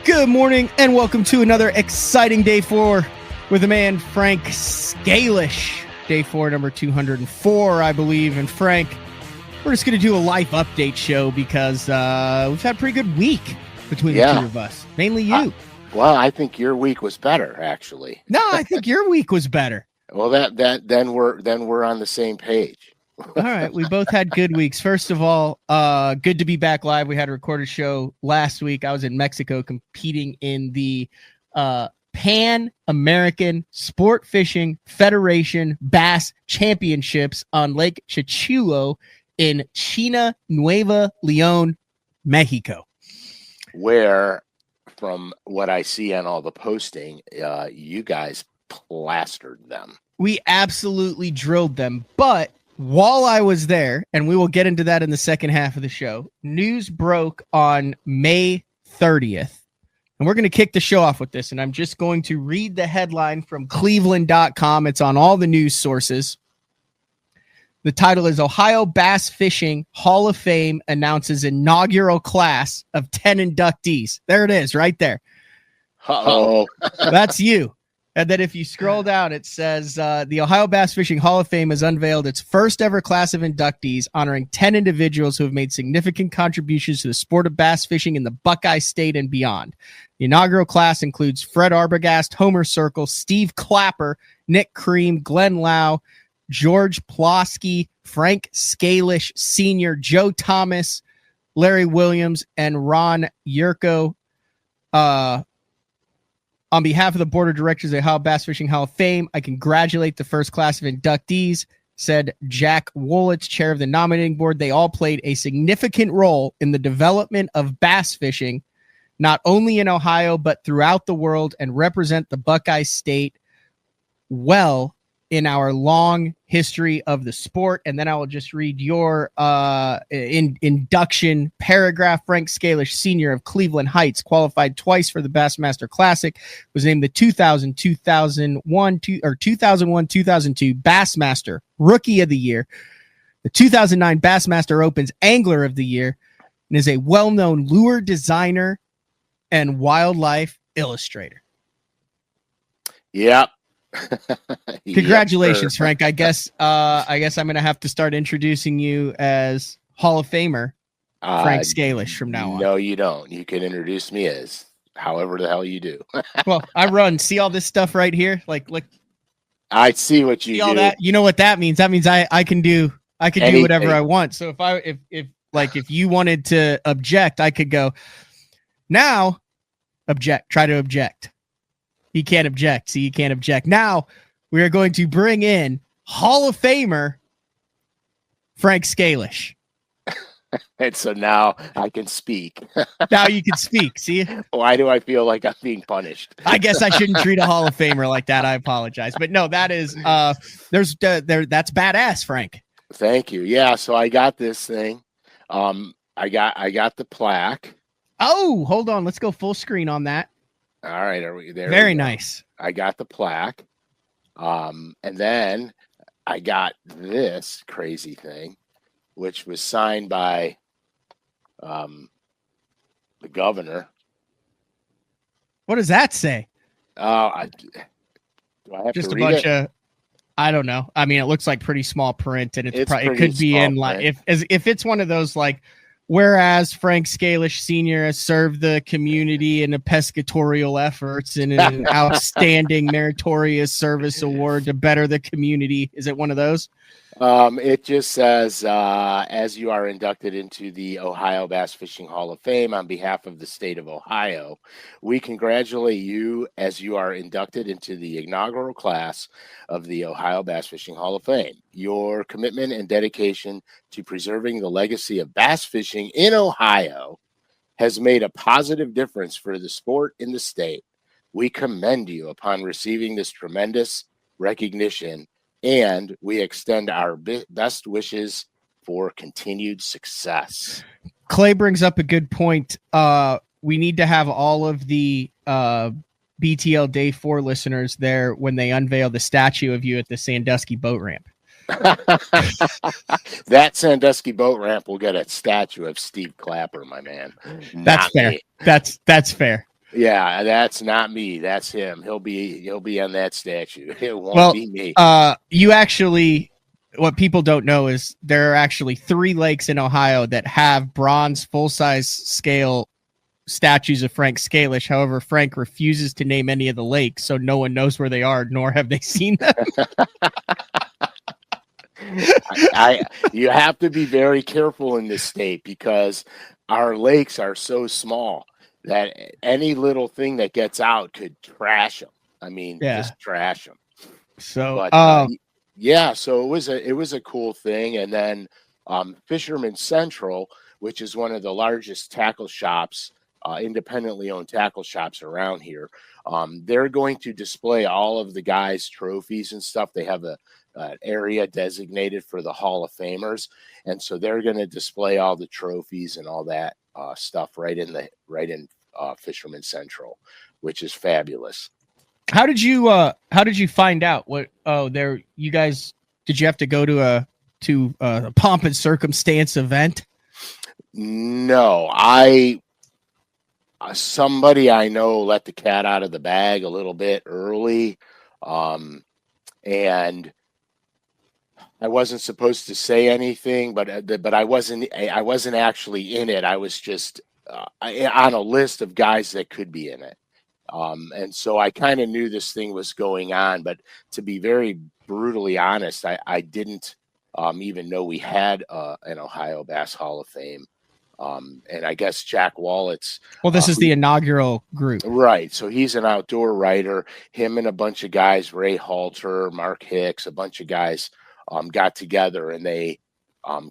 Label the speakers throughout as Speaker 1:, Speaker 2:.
Speaker 1: Good morning and welcome to another exciting day 4 with the man Frank SCALISH. Day 4, number 204, I believe. And Frank, we're just going to do a life update show because we've had a pretty good week between the two of us. Mainly you.
Speaker 2: Well, I think your week was better, actually.
Speaker 1: No, I think your week was better.
Speaker 2: Well, then we're on the same page.
Speaker 1: All right, we both had good weeks. First of all, good to be back live. We had a recorded show last week. I was in Mexico competing in the PanAmerican Sportfishing Federation Bass Championships on Lake Cuchillo in China, Nueva León, Mexico.
Speaker 2: Where, from what I see on all the posting, you guys plastered them.
Speaker 1: We absolutely drilled them, but while I was there, and we will get into that in the second half of the show, news broke on May 30th. And we're going to kick the show off with this, and I'm just going to read the headline from Cleveland.com. It's on all the news sources. The title is Ohio Bass Fishing Hall of Fame announces inaugural class of 10 inductees. There it is, right there.
Speaker 2: Uh-oh.
Speaker 1: That's you. And then if you scroll down, it says the Ohio Bass Fishing Hall of Fame has unveiled its first ever class of inductees, honoring 10 individuals who have made significant contributions to the sport of bass fishing in the Buckeye State and beyond. The inaugural class includes Fred Arbogast, Homer Circle, Steve Clapper, Nick Cream, Glenn Lau, George Plosky, Frank SCALISH Sr., Joe Thomas, Larry Williams, and Ron Yurko. On behalf of the board of directors of the Ohio Bass Fishing Hall of Fame, I congratulate the first class of inductees, said Jack Wolitz, chair of the nominating board. They all played a significant role in the development of bass fishing, not only in Ohio, but throughout the world, and represent the Buckeye State well in our long history of the sport. And then I will just read your induction paragraph. Frank SCALISH Sr. of Cleveland Heights, qualified twice for the Bassmaster Classic, was named the 2001-2002 Bassmaster Rookie of the Year, the 2009 Bassmaster Opens Angler of the Year, and is a well-known lure designer and wildlife illustrator.
Speaker 2: Yep.
Speaker 1: Congratulations, Frank. I guess I'm going to have to start introducing you as Hall of Famer Frank SCALISH from now on.
Speaker 2: No, you don't. You can introduce me as however the hell you do.
Speaker 1: Well, I see all this stuff right here. Like,
Speaker 2: I see what you do.
Speaker 1: All that. You know what that means? That means I can do whatever I want. So if you wanted to object, I could go now. Object. Try to object. He can't object. See, you can't object. Now we are going to bring in Hall of Famer Frank SCALISH.
Speaker 2: And so now I can speak.
Speaker 1: Now you can speak. See?
Speaker 2: Why do I feel like I'm being punished?
Speaker 1: I guess I shouldn't treat a Hall of Famer like that. I apologize. But no, that is that's badass, Frank.
Speaker 2: Thank you. Yeah, so I got this thing. I got the plaque.
Speaker 1: Oh, hold on. Let's go full screen on that.
Speaker 2: All right, are we there?
Speaker 1: Very nice.
Speaker 2: I got the plaque. And then I got this crazy thing, which was signed by the governor.
Speaker 1: What does that say?
Speaker 2: Do I have
Speaker 1: just
Speaker 2: to
Speaker 1: a
Speaker 2: read
Speaker 1: bunch
Speaker 2: it?
Speaker 1: of, I don't know. I mean, it looks like pretty small print, and it could
Speaker 2: pretty
Speaker 1: be in
Speaker 2: small
Speaker 1: like
Speaker 2: print.
Speaker 1: if it's one of those like, whereas Frank SCALISH Sr. has served the community in a pescatorial efforts and an outstanding meritorious service award to better the community. Is it one of those?
Speaker 2: It just says, as you are inducted into the Ohio Bass Fishing Hall of Fame on behalf of the state of Ohio, we congratulate you as you are inducted into the inaugural class of the Ohio Bass Fishing Hall of Fame. Your commitment and dedication to preserving the legacy of bass fishing in Ohio has made a positive difference for the sport in the state. We commend you upon receiving this tremendous recognition, and we extend our best wishes for continued success.
Speaker 1: Clay brings up a good point. We need to have all of the BTL Day 4 listeners there when they unveil the statue of you at the Sandusky boat ramp.
Speaker 2: That Sandusky boat ramp will get a statue of Steve Clapper, my man.
Speaker 1: That's fair.
Speaker 2: Me.
Speaker 1: That's fair.
Speaker 2: Yeah, that's not me. That's him. He'll be on that statue. It won't
Speaker 1: Well,
Speaker 2: be me.
Speaker 1: you actually, what people don't know is there are actually 3 lakes in Ohio that have bronze full-size scale statues of Frank Scalish. However, Frank refuses to name any of the lakes, so no one knows where they are, nor have they seen them.
Speaker 2: You have to be very careful in this state because our lakes are so small that any little thing that gets out could trash them. I mean, just trash them.
Speaker 1: So,
Speaker 2: But yeah, so it was a cool thing. And then Fisherman Central, which is one of the largest tackle shops, independently owned tackle shops around here, they're going to display all of the guys' trophies and stuff. They have an area designated for the Hall of Famers, and so they're going to display all the trophies and all that stuff right in Fisherman Central, which is fabulous.
Speaker 1: How did you find out what? Oh, there you guys. Did you have to go to a pomp and circumstance event?
Speaker 2: No, somebody I know let the cat out of the bag a little bit early, and I wasn't supposed to say anything, but I wasn't actually in it. I was just on a list of guys that could be in it. And so I kind of knew this thing was going on, but to be very brutally honest, I didn't even know we had an Ohio Bass Hall of Fame. And I guess Jack Wallett's.
Speaker 1: Well, this is the inaugural group.
Speaker 2: Right. So he's an outdoor writer. Him and a bunch of guys, Ray Halter, Mark Hicks, a bunch of guys got together and they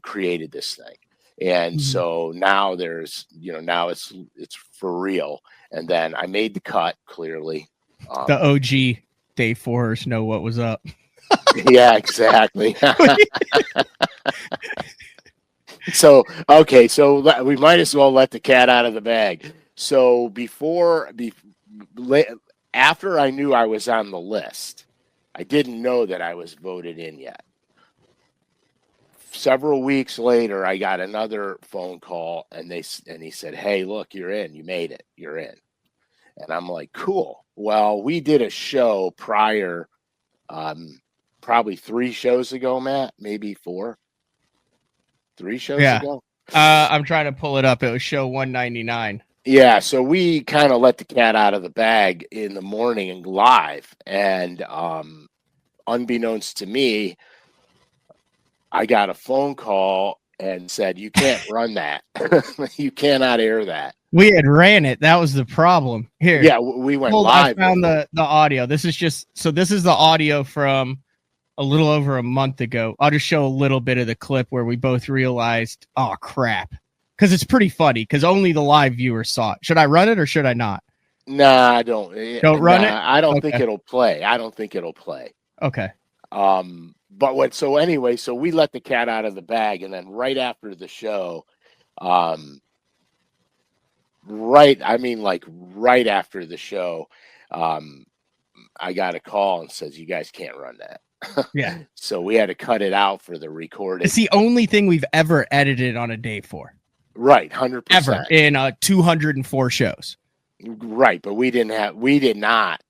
Speaker 2: created this thing. And so now now it's for real. And then I made the cut, clearly.
Speaker 1: The OG Day 4ers know what was up.
Speaker 2: Yeah, exactly. So we might as well let the cat out of the bag. So after I knew I was on the list, I didn't know that I was voted in yet. Several weeks later, I got another phone call, and he said, "Hey, look, you're in. You made it. You're in." And I'm like, "Cool." Well, we did a show prior, probably 3 shows ago, Matt, maybe 4. 3 shows ago.
Speaker 1: I'm trying to pull it up. It was show 199.
Speaker 2: Yeah, so we kind of let the cat out of the bag in the morning and live, and unbeknownst to me, I got a phone call and said, "You can't run that. You cannot air that."
Speaker 1: We had ran it. That was the problem. Here.
Speaker 2: Yeah, we went live.
Speaker 1: I found the audio. This is the audio from a little over a month ago. I'll just show a little bit of the clip where we both realized, oh, crap. Because it's pretty funny because only the live viewers saw it. Should I run it or should I not?
Speaker 2: Nah, I don't.
Speaker 1: Don't run it?
Speaker 2: I don't think it'll play.
Speaker 1: Okay.
Speaker 2: So we let the cat out of the bag, and then right after the show, right after the show, I got a call and says, "You guys can't run that."
Speaker 1: Yeah.
Speaker 2: So we had to cut it out for the recording.
Speaker 1: It's the only thing we've ever edited on a day 4.
Speaker 2: Right, 100%.
Speaker 1: Ever in 204 shows.
Speaker 2: Right, but we did not.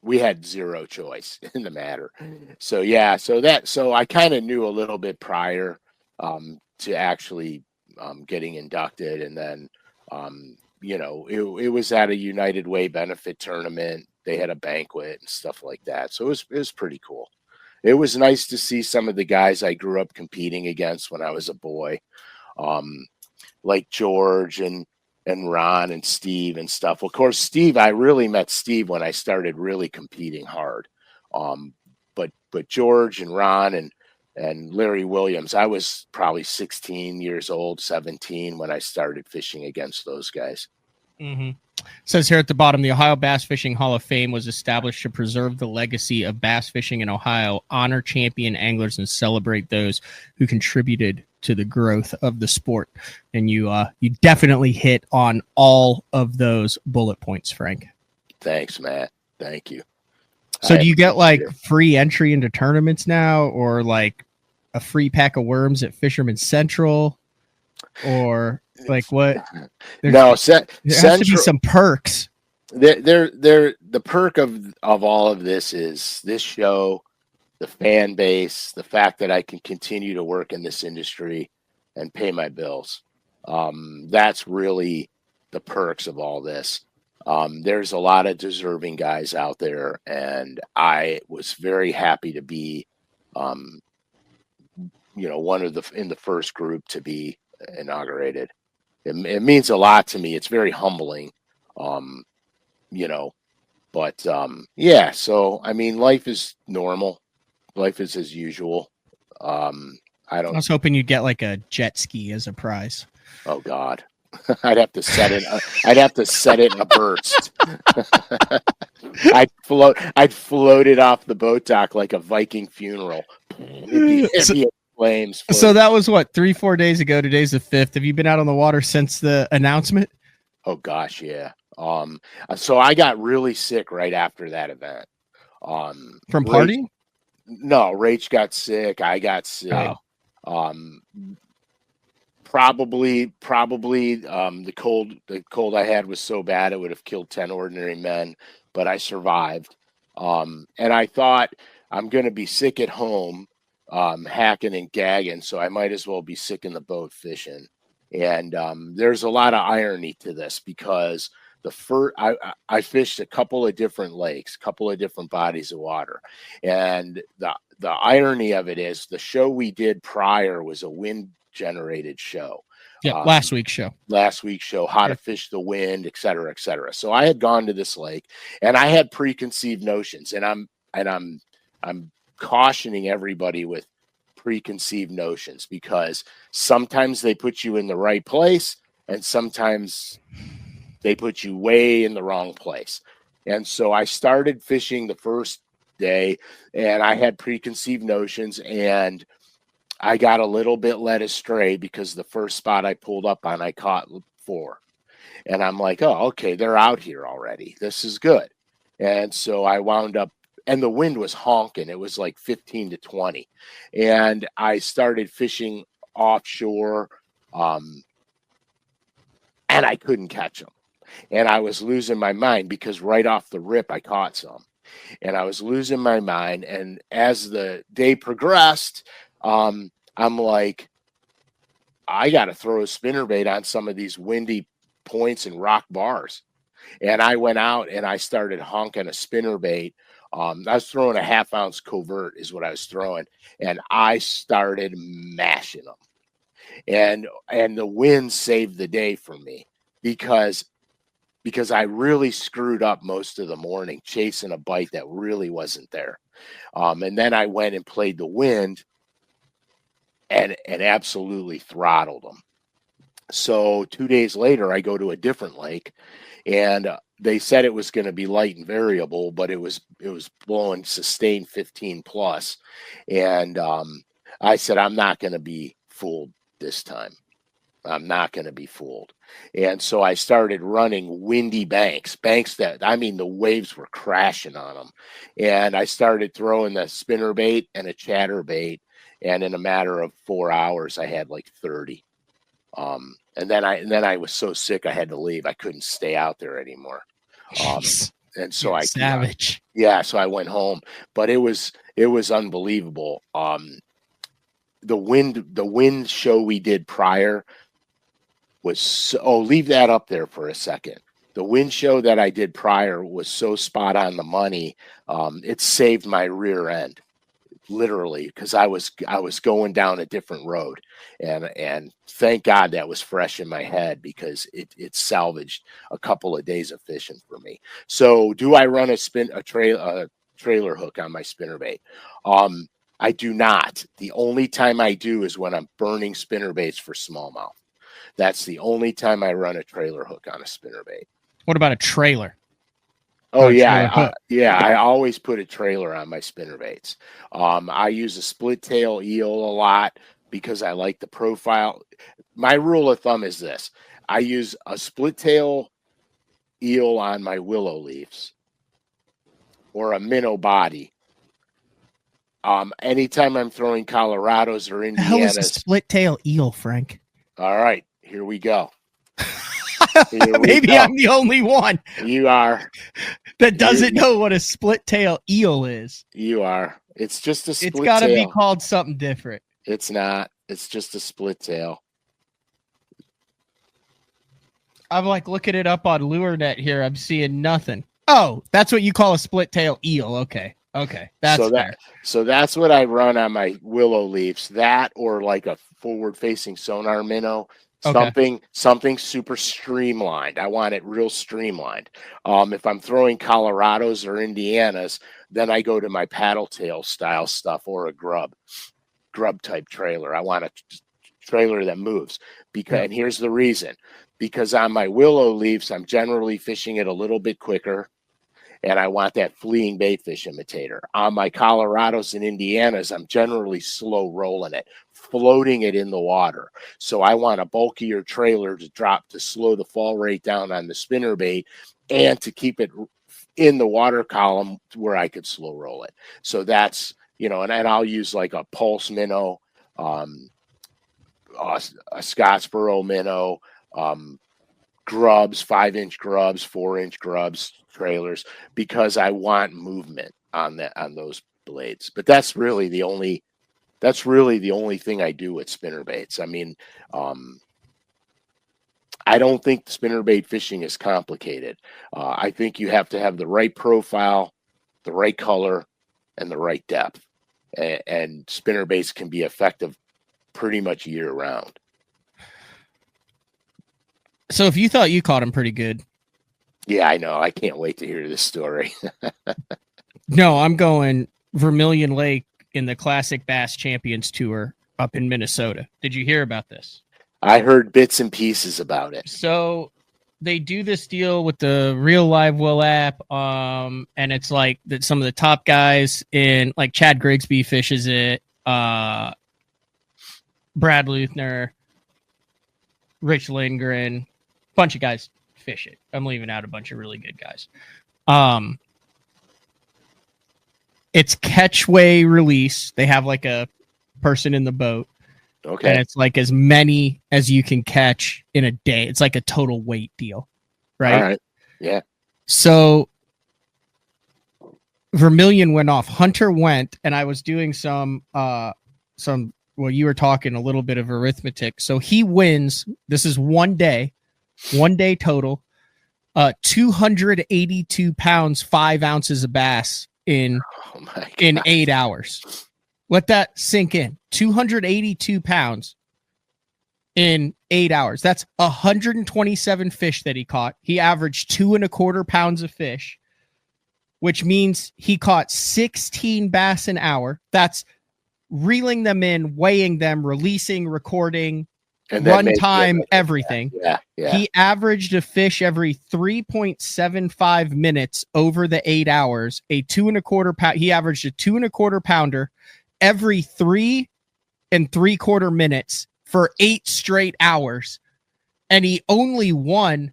Speaker 2: We had zero choice in the matter. So yeah, so I kind of knew a little bit prior to actually getting inducted, and then it was at a United Way benefit tournament. They had a banquet and stuff like that. So it was pretty cool. It was nice to see some of the guys I grew up competing against when I was a boy, like George and Ron and Steve and stuff. Of course, Steve, I really met Steve when I started really competing hard. But George and Ron and Larry Williams, I was probably 16 years old, 17 when I started fishing against those guys.
Speaker 1: Mm-hmm. Says here at the bottom, the Ohio Bass Fishing Hall of Fame was established to preserve the legacy of bass fishing in Ohio, honor champion anglers, and celebrate those who contributed to the growth of the sport. And you definitely hit on all of those bullet points, Frank.
Speaker 2: Thanks, Matt. Thank you.
Speaker 1: So do you get like free entry into tournaments now, or like a free pack of worms at Fisherman Central, or like what? There has to be some perks.
Speaker 2: The perk of all of this is this show, the fan base, the fact that I can continue to work in this industry and pay my bills. That's really the perks of all this. There's a lot of deserving guys out there, and I was very happy to be, one of in the first group to be inaugurated. It means a lot to me. It's very humbling, um, but yeah. So I mean, life is normal. Life is as usual. I
Speaker 1: I was hoping you'd get like a jet ski as a prize.
Speaker 2: Oh God. I'd have to set it. I'd have to set it in a burst. I'd float it off the boat dock like a Viking funeral. It'd be flames.
Speaker 1: So that was what, 3-4 days ago. Today's the 5th. Have you been out on the water since the announcement?
Speaker 2: Oh gosh, yeah. So I got really sick right after that event.
Speaker 1: From partying?
Speaker 2: No, Rach got sick. I got sick. Oh. Probably the cold I had was so bad it would have killed 10 ordinary men, but I survived. And I thought I'm going to be sick at home, hacking and gagging, so I might as well be sick in the boat fishing. And there's a lot of irony to this because I fished a couple of different lakes, a couple of different bodies of water, and the irony of it is the show we did prior was a wind generated show.
Speaker 1: Yeah, last week's show,
Speaker 2: how to fish the wind, et cetera, et cetera. So I had gone to this lake and I had preconceived notions, and I'm cautioning everybody with preconceived notions because sometimes they put you in the right place and sometimes they put you way in the wrong place. And so I started fishing the first day and I had preconceived notions, and I got a little bit led astray because the first spot I pulled up on, I caught 4. And I'm like, oh, okay, they're out here already. This is good. And so I wound up, and the wind was honking. It was like 15 to 20. And I started fishing offshore, and I couldn't catch them. And I was losing my mind because right off the rip, I caught some. And I was losing my mind. And as the day progressed, I'm like, I got to throw a spinnerbait on some of these windy points and rock bars. And I went out and I started honking a spinnerbait. I was throwing a 1/2 ounce covert is what I was throwing. And I started mashing them. And the wind saved the day for me because I really screwed up most of the morning chasing a bite that really wasn't there. And then I went and played the wind and absolutely throttled them. So 2 days later, I go to a different lake, and they said it was going to be light and variable, but it was blowing sustained 15 plus. And I said, I'm not going to be fooled this time. I'm not going to be fooled. And so I started running windy banks that, I mean, the waves were crashing on them. And I started throwing the spinnerbait and a chatterbait. And in a matter of 4 hours, I had like 30. And then I was so sick I had to leave. I couldn't stay out there anymore. And so I
Speaker 1: savage.
Speaker 2: So I went home. But it was unbelievable. The wind show we did prior was leave that up there for a second. The wind show that I did prior was so spot on the money. It saved my rear end. Literally, because I was going down a different road, and thank God that was fresh in my head because it salvaged a couple of days of fishing for me. So, do I run a trailer hook on my spinnerbait? I do not. The only time I do is when I'm burning spinnerbaits for smallmouth. That's the only time I run a trailer hook on a spinnerbait.
Speaker 1: What about a trailer?
Speaker 2: Oh, yeah. I always put a trailer on my spinnerbaits. I use a split tail eel a lot because I like the profile. My rule of thumb is this. I use a split tail eel on my willow leaves or a minnow body. Anytime I'm throwing Colorados or Indianas.
Speaker 1: The hell is a split tail eel, Frank?
Speaker 2: All right, here we go.
Speaker 1: Maybe I'm the only one
Speaker 2: You are.
Speaker 1: that doesn't know what a split tail eel is.
Speaker 2: You are. It's just a split tail.
Speaker 1: It's got to be called something different.
Speaker 2: It's not. It's just a split tail.
Speaker 1: I'm like looking it up on LureNet here. I'm seeing nothing. Oh, that's what you call a split tail eel. Okay. That's fair.
Speaker 2: So that's what I run on my willow leaves. That or like a forward facing sonar minnow. Something super streamlined. I want it real streamlined. If I'm throwing Colorados or Indianas, then I go to my paddle tail style stuff or a grub type trailer. I want a trailer that moves and here's the reason, because on my willow leaves, I'm generally fishing it a little bit quicker. And I want that fleeing bait fish imitator. On my Colorados and Indianas, I'm generally slow rolling it, floating it in the water. So I want a bulkier trailer to slow the fall rate down on the spinnerbait and to keep it in the water column where I could slow roll it. So that's, and I'll use like a pulse minnow, a Scottsboro minnow, grubs, 5-inch grubs, 4-inch grubs, trailers, because I want movement on those blades. But that's really the only thing I do with spinnerbaits. I mean, I don't think spinnerbait fishing is complicated. I think you have to have the right profile, the right color, and the right depth. And spinnerbaits can be effective pretty much year round.
Speaker 1: So if you thought you caught him pretty good.
Speaker 2: Yeah, I know. I can't wait to hear this story.
Speaker 1: No, I'm going Vermilion Lake in the Classic Bass Champions Tour up in Minnesota. Did you hear about this?
Speaker 2: I heard bits and pieces about it.
Speaker 1: So they do this deal with the Real Live Will app, and it's like that some of the top guys in, like Chad Grigsby fishes it, Brad Luthner, Rich Lindgren, bunch of guys fish it. I'm leaving out a bunch of really good guys. It's catchway release. They have like a person in the boat.
Speaker 2: Okay.
Speaker 1: And it's like as many as you can catch in a day. It's like a total weight deal. Right?
Speaker 2: All right. Yeah.
Speaker 1: So Vermilion went off. Hunter went, and I was doing well, you were talking a little bit of arithmetic. So he wins. This is 1 day total. 282 pounds, 5 ounces of bass in 8 hours. Let that sink in. 282 pounds in 8 hours. That's 127 fish that he caught. He averaged 2.25 pounds of fish, which means he caught 16 bass an hour. That's reeling them in, weighing them, releasing, recording, run time, everything.
Speaker 2: Yeah.
Speaker 1: He averaged a fish every 3.75 minutes over the 8 hours. He averaged a 2.25 pounder every 3 3/4 minutes for 8 straight hours. And he only won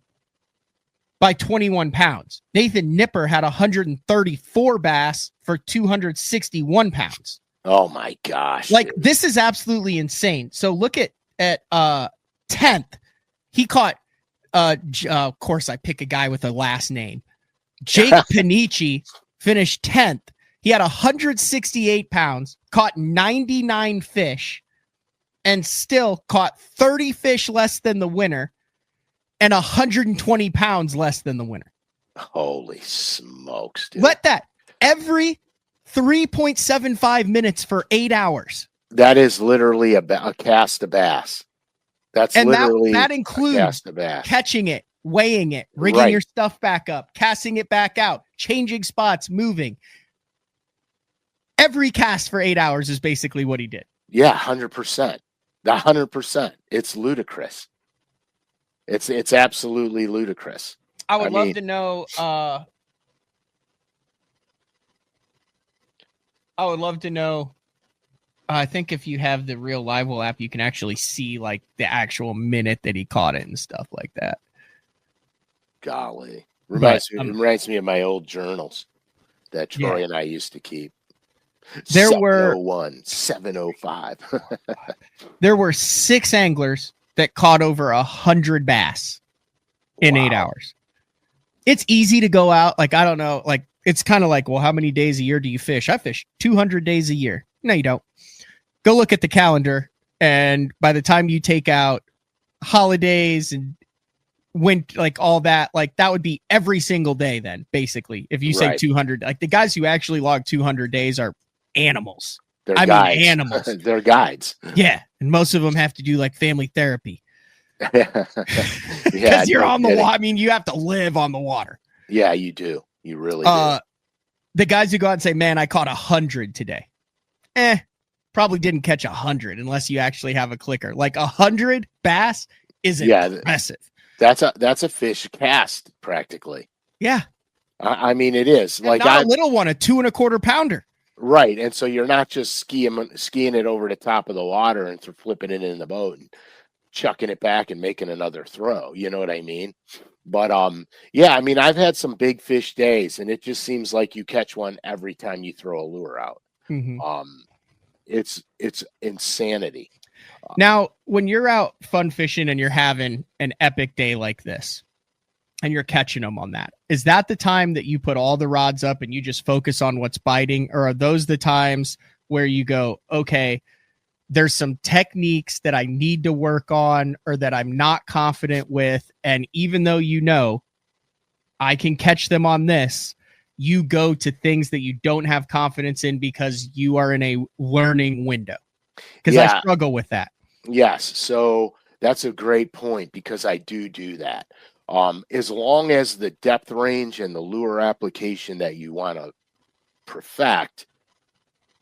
Speaker 1: by 21 pounds. Nathan Nipper had 134 bass for 261 pounds.
Speaker 2: Oh my gosh.
Speaker 1: Like, dude, this is absolutely insane. So look at 10th. He caught, of course, I pick a guy with a last name. Jake Panici finished 10th. He had 168 pounds, caught 99 fish, and still caught 30 fish less than the winner and 120 pounds less than the winner.
Speaker 2: Holy smokes, dude.
Speaker 1: Let that every 3.75 minutes for 8 hours.
Speaker 2: That is literally a cast of bass.
Speaker 1: That includes catching it, weighing it, rigging your stuff back up, casting it back out, changing spots, moving. Every cast for 8 hours is basically what he did.
Speaker 2: Yeah, 100%. 100%. It's ludicrous. It's absolutely ludicrous.
Speaker 1: I would love to know. I would love to know. I think if you have the Real Live Will app, you can actually see like the actual minute that he caught it and stuff like that.
Speaker 2: Golly, reminds me of my old journals that Troy and I used to keep.
Speaker 1: There were
Speaker 2: 705.
Speaker 1: There were 6 anglers that caught over 100 bass in 8 hours. It's easy to go out. Like, I don't know. Like, it's kind of like, well, how many days a year do you fish? I fish 200 days a year. No, you don't. Go look at the calendar. And by the time you take out holidays and like all that, like that would be every single day then, basically. If you say 200, like the guys who actually log 200 days are animals.
Speaker 2: They're guides.
Speaker 1: Mean animals.
Speaker 2: They're guides.
Speaker 1: Yeah. And most of them have to do like family therapy.
Speaker 2: Yeah,
Speaker 1: you're on the water. I mean, you have to live on the water.
Speaker 2: Yeah, you do. You really do.
Speaker 1: The guys who go out and say, man, I caught 100 today. Probably didn't catch 100 unless you actually have a clicker. Like 100 bass is impressive.
Speaker 2: That's a fish cast practically.
Speaker 1: Yeah.
Speaker 2: I mean, it is.
Speaker 1: And like not a little one, a 2 1/4 pounder.
Speaker 2: Right. And so you're not just skiing it over the top of the water and flipping it in the boat and chucking it back and making another throw. You know what I mean? But yeah, I mean, I've had some big fish days, and it just seems like you catch one every time you throw a lure out.
Speaker 1: Mm-hmm.
Speaker 2: It's insanity.
Speaker 1: Now, when you're out fun fishing and you're having an epic day like this, and you're catching them on that, is that the time that you put all the rods up and you just focus on what's biting, or are those the times where you go, okay, there's some techniques that I need to work on or that I'm not confident with, and even though you know I can catch them on this, you go to things that you don't have confidence in because you are in a learning window? Because I struggle with that.
Speaker 2: Yes. So that's a great point, because I do that. As long as the depth range and the lure application that you want to perfect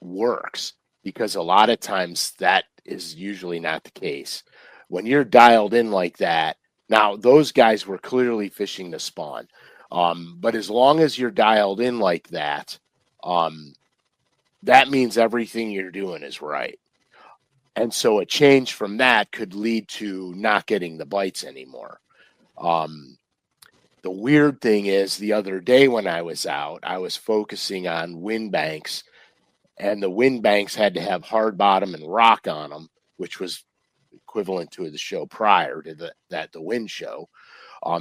Speaker 2: works, because a lot of times that is usually not the case. When you're dialed in like that, now those guys were clearly fishing the spawn. But as long as you're dialed in like that, that means everything you're doing is right. And so a change from that could lead to not getting the bites anymore. The weird thing is, the other day when I was out, I was focusing on wind banks, and the wind banks had to have hard bottom and rock on them, which was equivalent to the show prior to the wind show.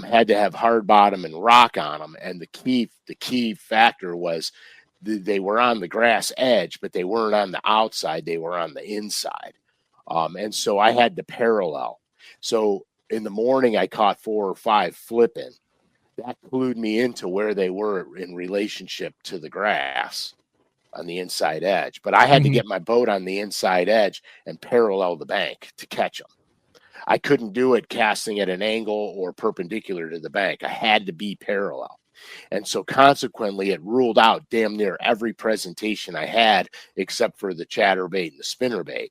Speaker 2: Had to have hard bottom and rock on them, and the key factor was they were on the grass edge, but they weren't on the outside; they were on the inside. And so I had to parallel. So in the morning, I caught 4 or 5 flipping. That clued me into where they were in relationship to the grass on the inside edge. But I had to get my boat on the inside edge and parallel the bank to catch them. I couldn't do it casting at an angle or perpendicular to the bank. I had to be parallel. And so consequently, it ruled out damn near every presentation I had except for the chatterbait and the spinnerbait.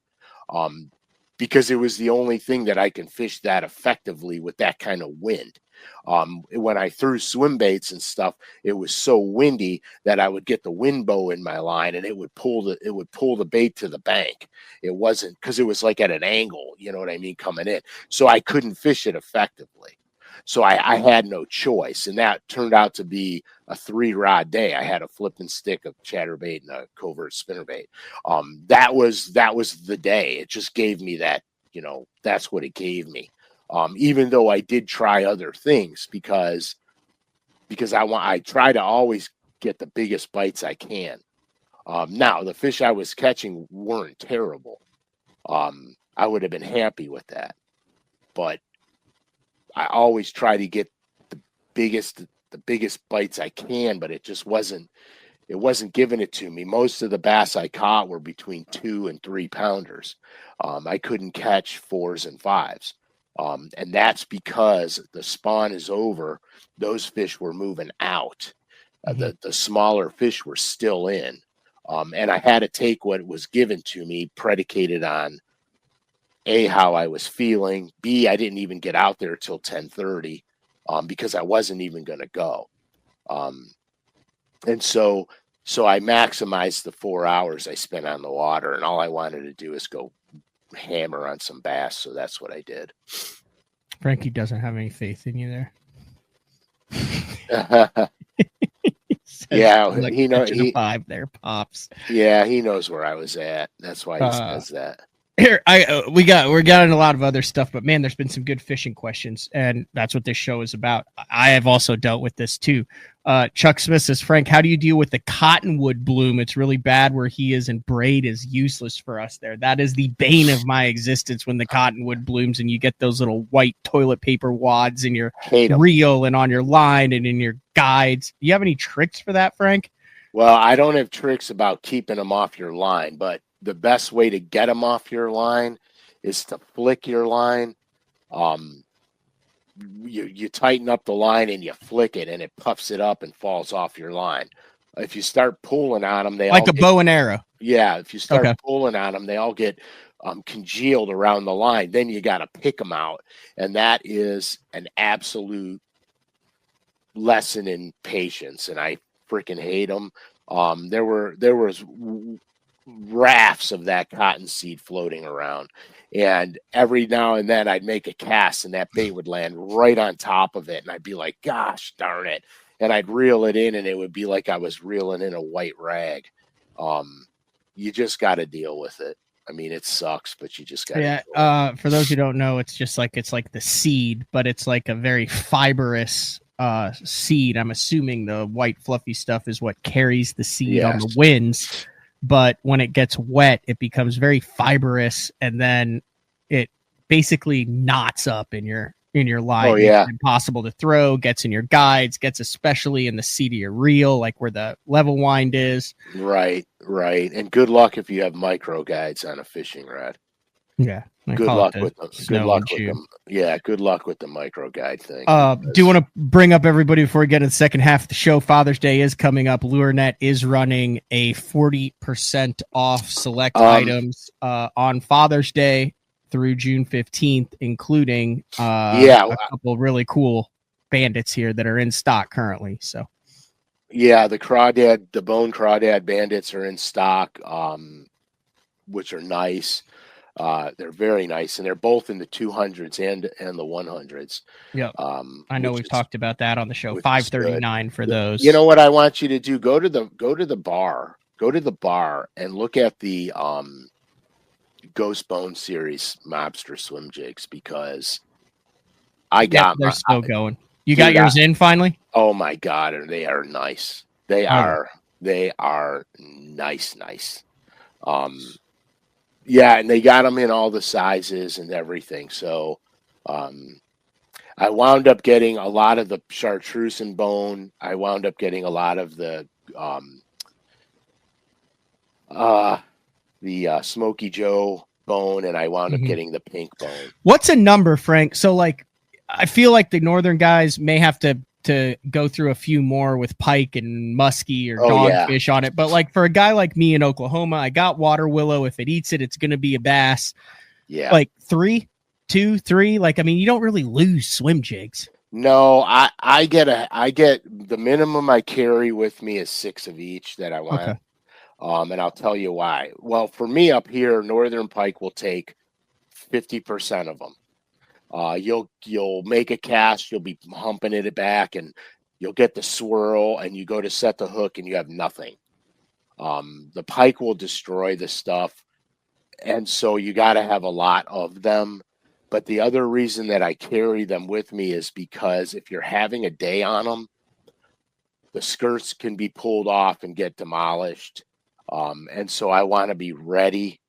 Speaker 2: Because it was the only thing that I can fish that effectively with that kind of wind. When I threw swim baits and stuff, it was so windy that I would get the wind bow in my line, and it would pull the bait to the bank. It wasn't, because it was like at an angle, you know what I mean, coming in. So I couldn't fish it effectively. So I had no choice, and that turned out to be a 3-rod day. I had a flipping stick of chatterbait and a covert spinnerbait. That was the day. It just gave me that, that's what it gave me. Even though I did try other things, because I try to always get the biggest bites I can. Now the fish I was catching weren't terrible. I would have been happy with that, but I always try to get the biggest bites I can, but it just wasn't giving it to me. Most of the bass I caught were between 2 and 3 pounders. I couldn't catch 4s and 5s. And that's because the spawn is over. Those fish were moving out. The smaller fish were still in. And I had to take what was given to me, predicated on A, how I was feeling, B, I didn't even get out there till 10:30 because I wasn't even going to go. And so I maximized the 4 hours I spent on the water, and all I wanted to do is go hammer on some bass. So that's what I did.
Speaker 1: Frankie doesn't have any faith in you there.
Speaker 2: Yeah, he knows.
Speaker 1: 5 there, Pops.
Speaker 2: Yeah, he knows where I was at. That's why he says that.
Speaker 1: Here, we got into a lot of other stuff, but man, there's been some good fishing questions, and that's what this show is about. I have also dealt with this too. Chuck Smith says, Frank, how do you deal with the cottonwood bloom? It's really bad where he is, and braid is useless for us there. That is the bane of my existence when the cottonwood blooms and you get those little white toilet paper wads in your reel and on your line and in your guides. Do you have any tricks for that, Frank?
Speaker 2: Well, I don't have tricks about keeping them off your line, but the best way to get them off your line is to flick your line. You tighten up the line and you flick it, and it puffs it up and falls off your line. If you start pulling on them, they
Speaker 1: like a bow and arrow.
Speaker 2: Yeah, if you start pulling on them, they all get congealed around the line. Then you got to pick them out, and that is an absolute lesson in patience. And I freaking hate them. There was rafts of that cottonseed floating around, and every now and then I'd make a cast and that bait would land right on top of it, and I'd be like, gosh darn it, and I'd reel it in and it would be like I was reeling in a white rag. You just got to deal with it. I mean, it sucks, but you just got to
Speaker 1: for those who don't know, it's like the seed, but it's like a very fibrous seed. I'm assuming the white fluffy stuff is what carries the seed on the winds. But when it gets wet, it becomes very fibrous, and then it basically knots up in your line.
Speaker 2: Oh, yeah.
Speaker 1: It's impossible to throw, gets in your guides, gets especially in the seat of your reel, like where the level wind is.
Speaker 2: Right. And good luck if you have micro guides on a fishing rod.
Speaker 1: Yeah.
Speaker 2: Good luck with them. Good luck with them. Yeah, good luck with the micro guide thing.
Speaker 1: Do you want to bring up everybody before we get into the second half of the show? Father's Day is coming up. LureNet is running a 40% off select items on Father's Day through June 15th, including a couple really cool bandits here that are in stock currently. So
Speaker 2: yeah, the bone crawdad bandits are in stock, which are nice. They're very nice, and they're both in the 200s and the 100s.
Speaker 1: Yeah, I know we've talked about that on the show. $539 for those.
Speaker 2: You know what I want you to do? Go to the bar and look at the Ghost Bone series mobster swim jigs, because
Speaker 1: they're still going. You got yours in finally?
Speaker 2: Oh my God, they are nice. They are nice. Yeah, and they got them in all the sizes and everything. So I wound up getting a lot of the chartreuse and bone. I wound up getting a lot of the Smoky Joe bone, and I wound up getting the pink bone.
Speaker 1: What's a number, Frank? So, like, I feel like the northern guys may have to go through a few more with pike and muskie or dogfish on it. But like for a guy like me in Oklahoma, I got water willow. If it eats it, it's going to be a bass.
Speaker 2: Yeah.
Speaker 1: Like 3, 2, 3. Like, I mean, you don't really lose swim jigs.
Speaker 2: No, I get the minimum I carry with me is 6 of each that I want.
Speaker 1: Okay.
Speaker 2: And I'll tell you why. Well, for me up here, northern pike will take 50% of them. You'll make a cast, you'll be humping it back, and you'll get the swirl, and you go to set the hook, and you have nothing. The pike will destroy the stuff, and so you got to have a lot of them. But the other reason that I carry them with me is because if you're having a day on them, the skirts can be pulled off and get demolished. And so I want to be ready.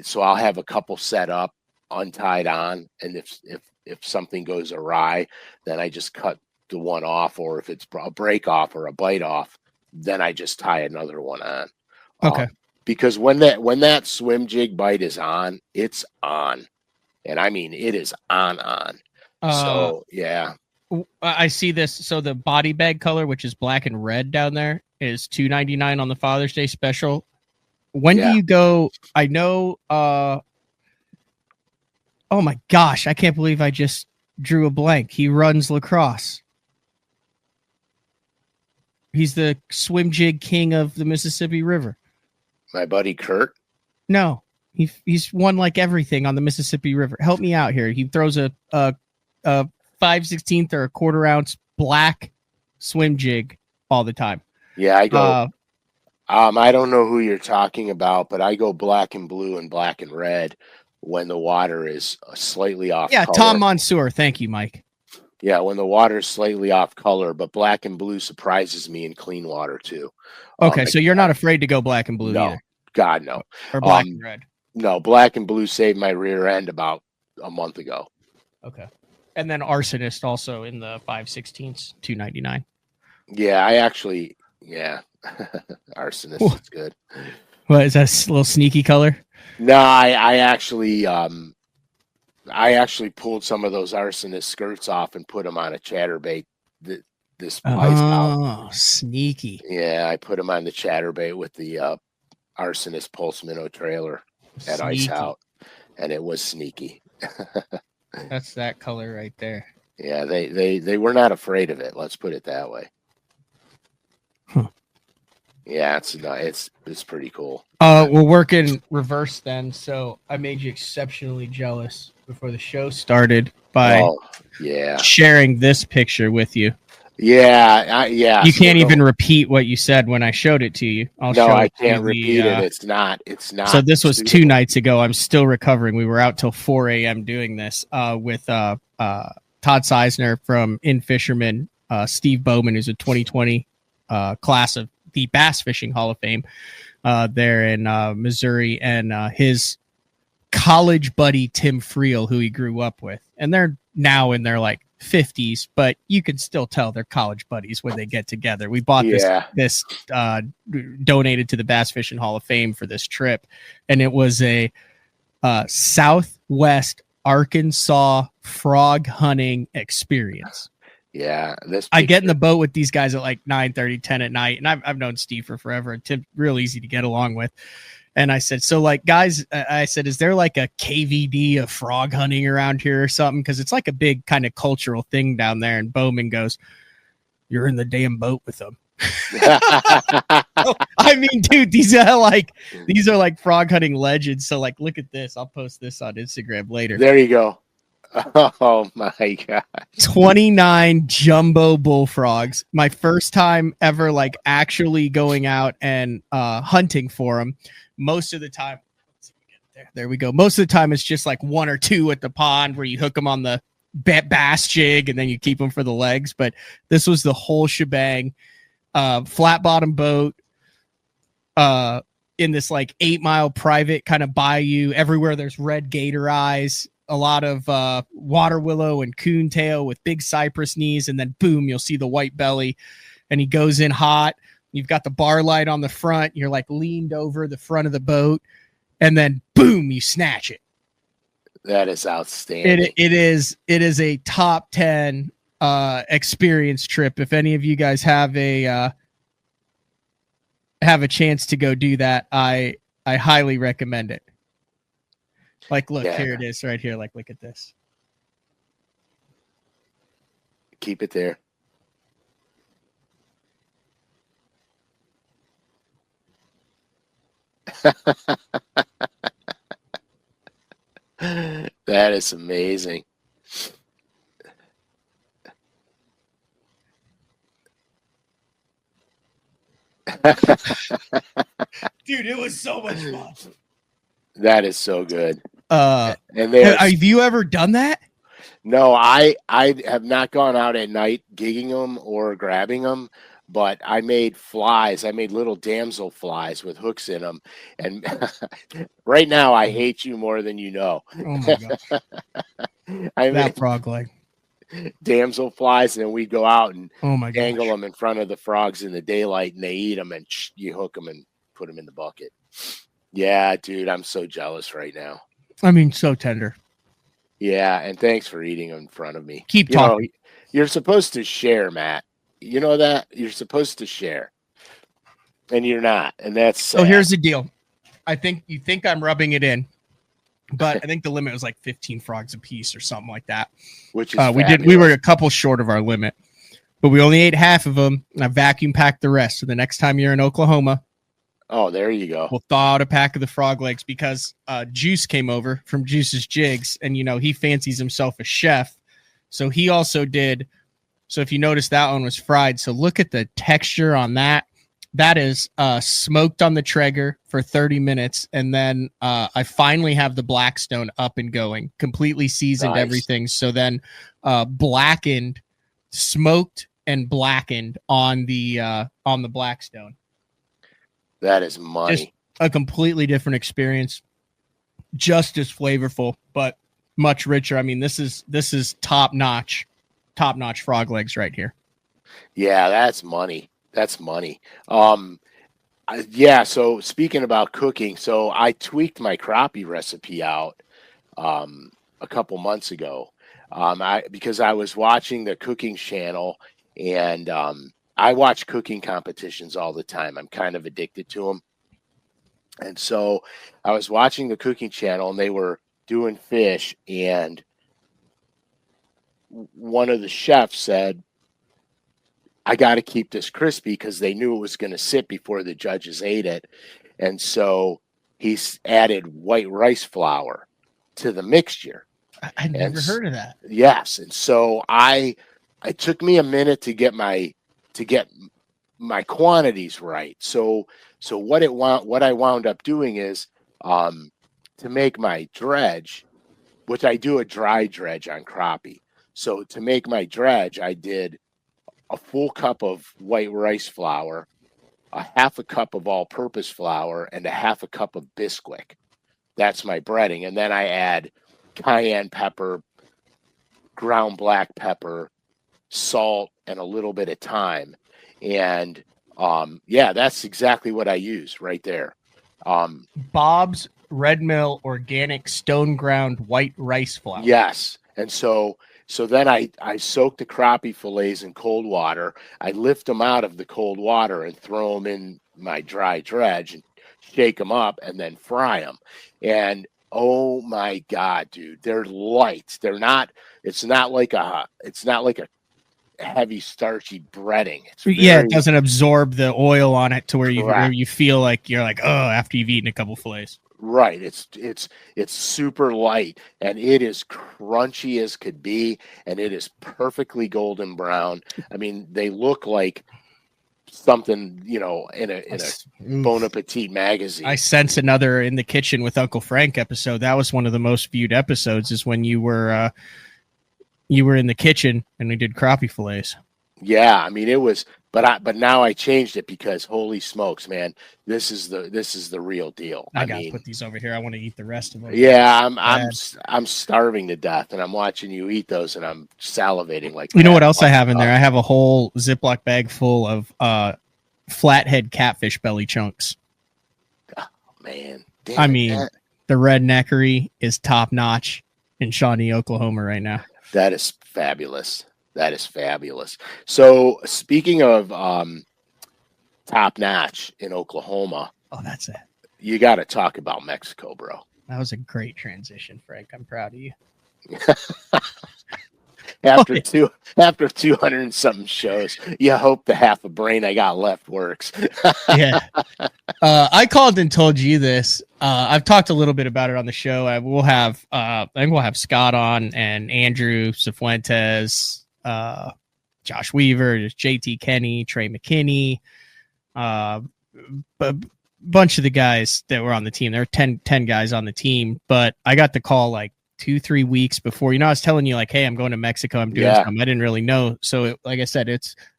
Speaker 2: So I'll have a couple set up, untied on, and if something goes awry, then I just cut the one off, or if it's a break off or a bite off, then I just tie another one on.
Speaker 1: Okay.
Speaker 2: Because when that swim jig bite is on, it's on, and I mean it is on. So yeah,
Speaker 1: I see this. So the body bag color, which is black and red down there, is $2.99 on the Father's Day special. When do you go? I know. Oh my gosh, I can't believe I just drew a blank. He runs lacrosse. He's the swim jig king of the Mississippi River.
Speaker 2: My buddy Kurt?
Speaker 1: No, he's won like everything on the Mississippi River. Help me out here. He throws a 5/16 or a 1/4 ounce black swim jig all the time.
Speaker 2: Yeah, I don't know who you're talking about, but I go black and blue and black and red when the water is slightly off
Speaker 1: Yeah,
Speaker 2: color.
Speaker 1: Tom Monsoor. Thank you, Mike.
Speaker 2: Yeah, when the water is slightly off color, but black and blue surprises me in clean water too.
Speaker 1: Okay, so you're not afraid to go black and blue
Speaker 2: no,
Speaker 1: either?
Speaker 2: God, no.
Speaker 1: Or black and red?
Speaker 2: No, black and blue saved my rear end about a month ago.
Speaker 1: Okay. And then Arsonist also in the 5/16, $2.99.
Speaker 2: Yeah, Arsonist is good.
Speaker 1: What is that, a little sneaky color?
Speaker 2: No, I actually pulled some of those Arsonist skirts off and put them on a chatterbait this ice out.
Speaker 1: Oh, sneaky.
Speaker 2: Yeah, I put them on the chatterbait with the Arsonist pulse minnow trailer at ice out, and it was sneaky.
Speaker 1: That's that color right there.
Speaker 2: Yeah, they were not afraid of it. Let's put it that way.
Speaker 1: Huh.
Speaker 2: Yeah, it's pretty cool.
Speaker 1: We'll work in reverse then. So I made you exceptionally jealous before the show started by sharing this picture with you.
Speaker 2: Yeah,
Speaker 1: You can't even repeat what you said when I showed it to you.
Speaker 2: I can't repeat it. It's not.
Speaker 1: So this was 2 nights ago. I'm still recovering. We were out till 4 a.m. doing this with Todd Seisner from In Fisherman, Steve Bowman, who's a 2020 class of the Bass Fishing Hall of Fame there in Missouri, and his college buddy Tim Friel, who he grew up with. And they're now in their like 50s, but you can still tell they're college buddies when they get together. We bought this donated to the Bass Fishing Hall of Fame for this trip, and it was a Southwest Arkansas frog hunting experience.
Speaker 2: Yeah,
Speaker 1: I get in the boat with these guys at like 9:30, 10 at night, and I've known Steve for forever, and Tim, real easy to get along with. And I said, so like, guys, I said, is there like a KVD of frog hunting around here or something? Because it's like a big kind of cultural thing down there. And Bowman goes, you're in the damn boat with them. I mean, dude, these are like frog hunting legends. So like, look at this. I'll post this on Instagram later.
Speaker 2: There you go. Oh my God.
Speaker 1: 29 jumbo bullfrogs. My first time ever like actually going out and hunting for them. Most of the time, there we go. Most of the time it's just like 1 or 2 at the pond where you hook them on the bass jig and then you keep them for the legs. But this was the whole shebang. Flat bottom boat in this like 8-mile private kind of bayou. Everywhere there's red gator eyes. A lot of water willow and coontail with big cypress knees, and then boom, you'll see the white belly, and he goes in hot. You've got the bar light on the front. You're like leaned over the front of the boat, and then boom, you snatch it.
Speaker 2: That is outstanding.
Speaker 1: It is a top 10 experience trip. If any of you guys have a chance to go do that, I highly recommend it. Like, look, here it is right here. Like, look at this.
Speaker 2: Keep it there. That is amazing.
Speaker 1: Dude, it was so much fun.
Speaker 2: That is so good.
Speaker 1: And have you ever done that?
Speaker 2: No, I have not gone out at night gigging them or grabbing them, but I made flies. I made little damsel flies with hooks in them. And right now, I hate you more than you know.
Speaker 1: Oh my gosh. I made frog leg.
Speaker 2: Damsel flies, and then we'd go out and
Speaker 1: dangle
Speaker 2: them in front of the frogs in the daylight, and they eat them, and you hook them and put them in the bucket. Yeah, dude, I'm so jealous right now.
Speaker 1: I mean, so tender.
Speaker 2: Yeah, and thanks for eating them in front of me.
Speaker 1: Keep talking.
Speaker 2: You're supposed to share, Matt. You know that? You're supposed to share. And you're not. And that's sad.
Speaker 1: So here's the deal. I think you think I'm rubbing it in, but I think the limit was like 15 frogs a piece or something like that.
Speaker 2: Which is
Speaker 1: we were a couple short of our limit, but we only ate half of them, and I vacuum packed the rest. So the next time you're in Oklahoma,
Speaker 2: oh, there you go.
Speaker 1: We'll thaw out a pack of the frog legs because Juice came over from Juice's Jigs, and he fancies himself a chef, so he also did. So if you notice, that one was fried. So look at the texture on that. that is smoked on the Traeger for 30 minutes. And then I finally have the Blackstone up and going, completely seasoned everything. So then blackened, smoked and blackened on the Blackstone.
Speaker 2: That is money.
Speaker 1: Just a completely different experience. Just as flavorful, but much richer. I mean, this is top notch frog legs right here.
Speaker 2: Yeah, that's money. That's money. Yeah. So speaking about cooking, so I tweaked my crappie recipe out a couple months ago. Because I was watching the cooking channel, and I watch cooking competitions all the time. I'm kind of addicted to them. And so I was watching the cooking channel, and they were doing fish, and one of the chefs said, I got to keep this crispy, because they knew it was going to sit before the judges ate it. And so he's added white rice flour to the mixture.
Speaker 1: I'd never heard of that.
Speaker 2: Yes. And so it took me a minute to get my quantities right. So what I wound up doing is to make my dredge, which I do a dry dredge on crappie. So to make my dredge, I did a full cup of white rice flour, a half a cup of all-purpose flour, and a half a cup of Bisquick. That's my breading. And then I add cayenne pepper, ground black pepper, salt, and a little bit of thyme. And yeah, that's exactly what I use right there.
Speaker 1: Bob's Red Mill organic stone ground white rice flour.
Speaker 2: Yes. And so then I soak the crappie fillets in cold water. I lift them out of the cold water and throw them in my dry dredge and shake them up and then fry them. And oh my God, dude, they're light. It's not like a heavy starchy breading.
Speaker 1: It doesn't absorb the oil on it to where you feel like you're like, oh, after you've eaten a couple fillets.
Speaker 2: Right. It's super light, and it is crunchy as could be, and it is perfectly golden brown. I mean, they look like something, in a Bon Appetit magazine.
Speaker 1: I sense another In the Kitchen with Uncle Frank episode. That was one of the most viewed episodes, is when you were in the kitchen and we did crappie fillets. Yeah,
Speaker 2: I mean, it was, but now I changed it, because holy smokes, man, this is the real deal.
Speaker 1: I gotta put these over here. I want to eat the rest of them.
Speaker 2: Yeah, I'm starving to death, and I'm watching you eat those, and I'm salivating like.
Speaker 1: You know what else I have in there? I have a whole Ziploc bag full of flathead catfish belly chunks.
Speaker 2: Oh, man,
Speaker 1: the redneckery is top notch in Shawnee, Oklahoma right now.
Speaker 2: That is fabulous. That is fabulous. So speaking of top notch in Oklahoma.
Speaker 1: Oh, that's it.
Speaker 2: You got to talk about Mexico, bro.
Speaker 1: That was a great transition, Frank. I'm proud of you.
Speaker 2: After 200 and something shows, you hope the half a brain I got left works.
Speaker 1: Yeah. I called and told you this. I've talked a little bit about it on the show. I think we'll have Scott on, and Andrew Cifuentes, Josh Weaver, JT Kenny, Trey McKinney, a bunch of the guys that were on the team. There were 10 guys on the team, but I got the call like 2-3 weeks before. I was telling you, like, hey, I'm going to Mexico. I'm doing something. I didn't really know. So like I said, I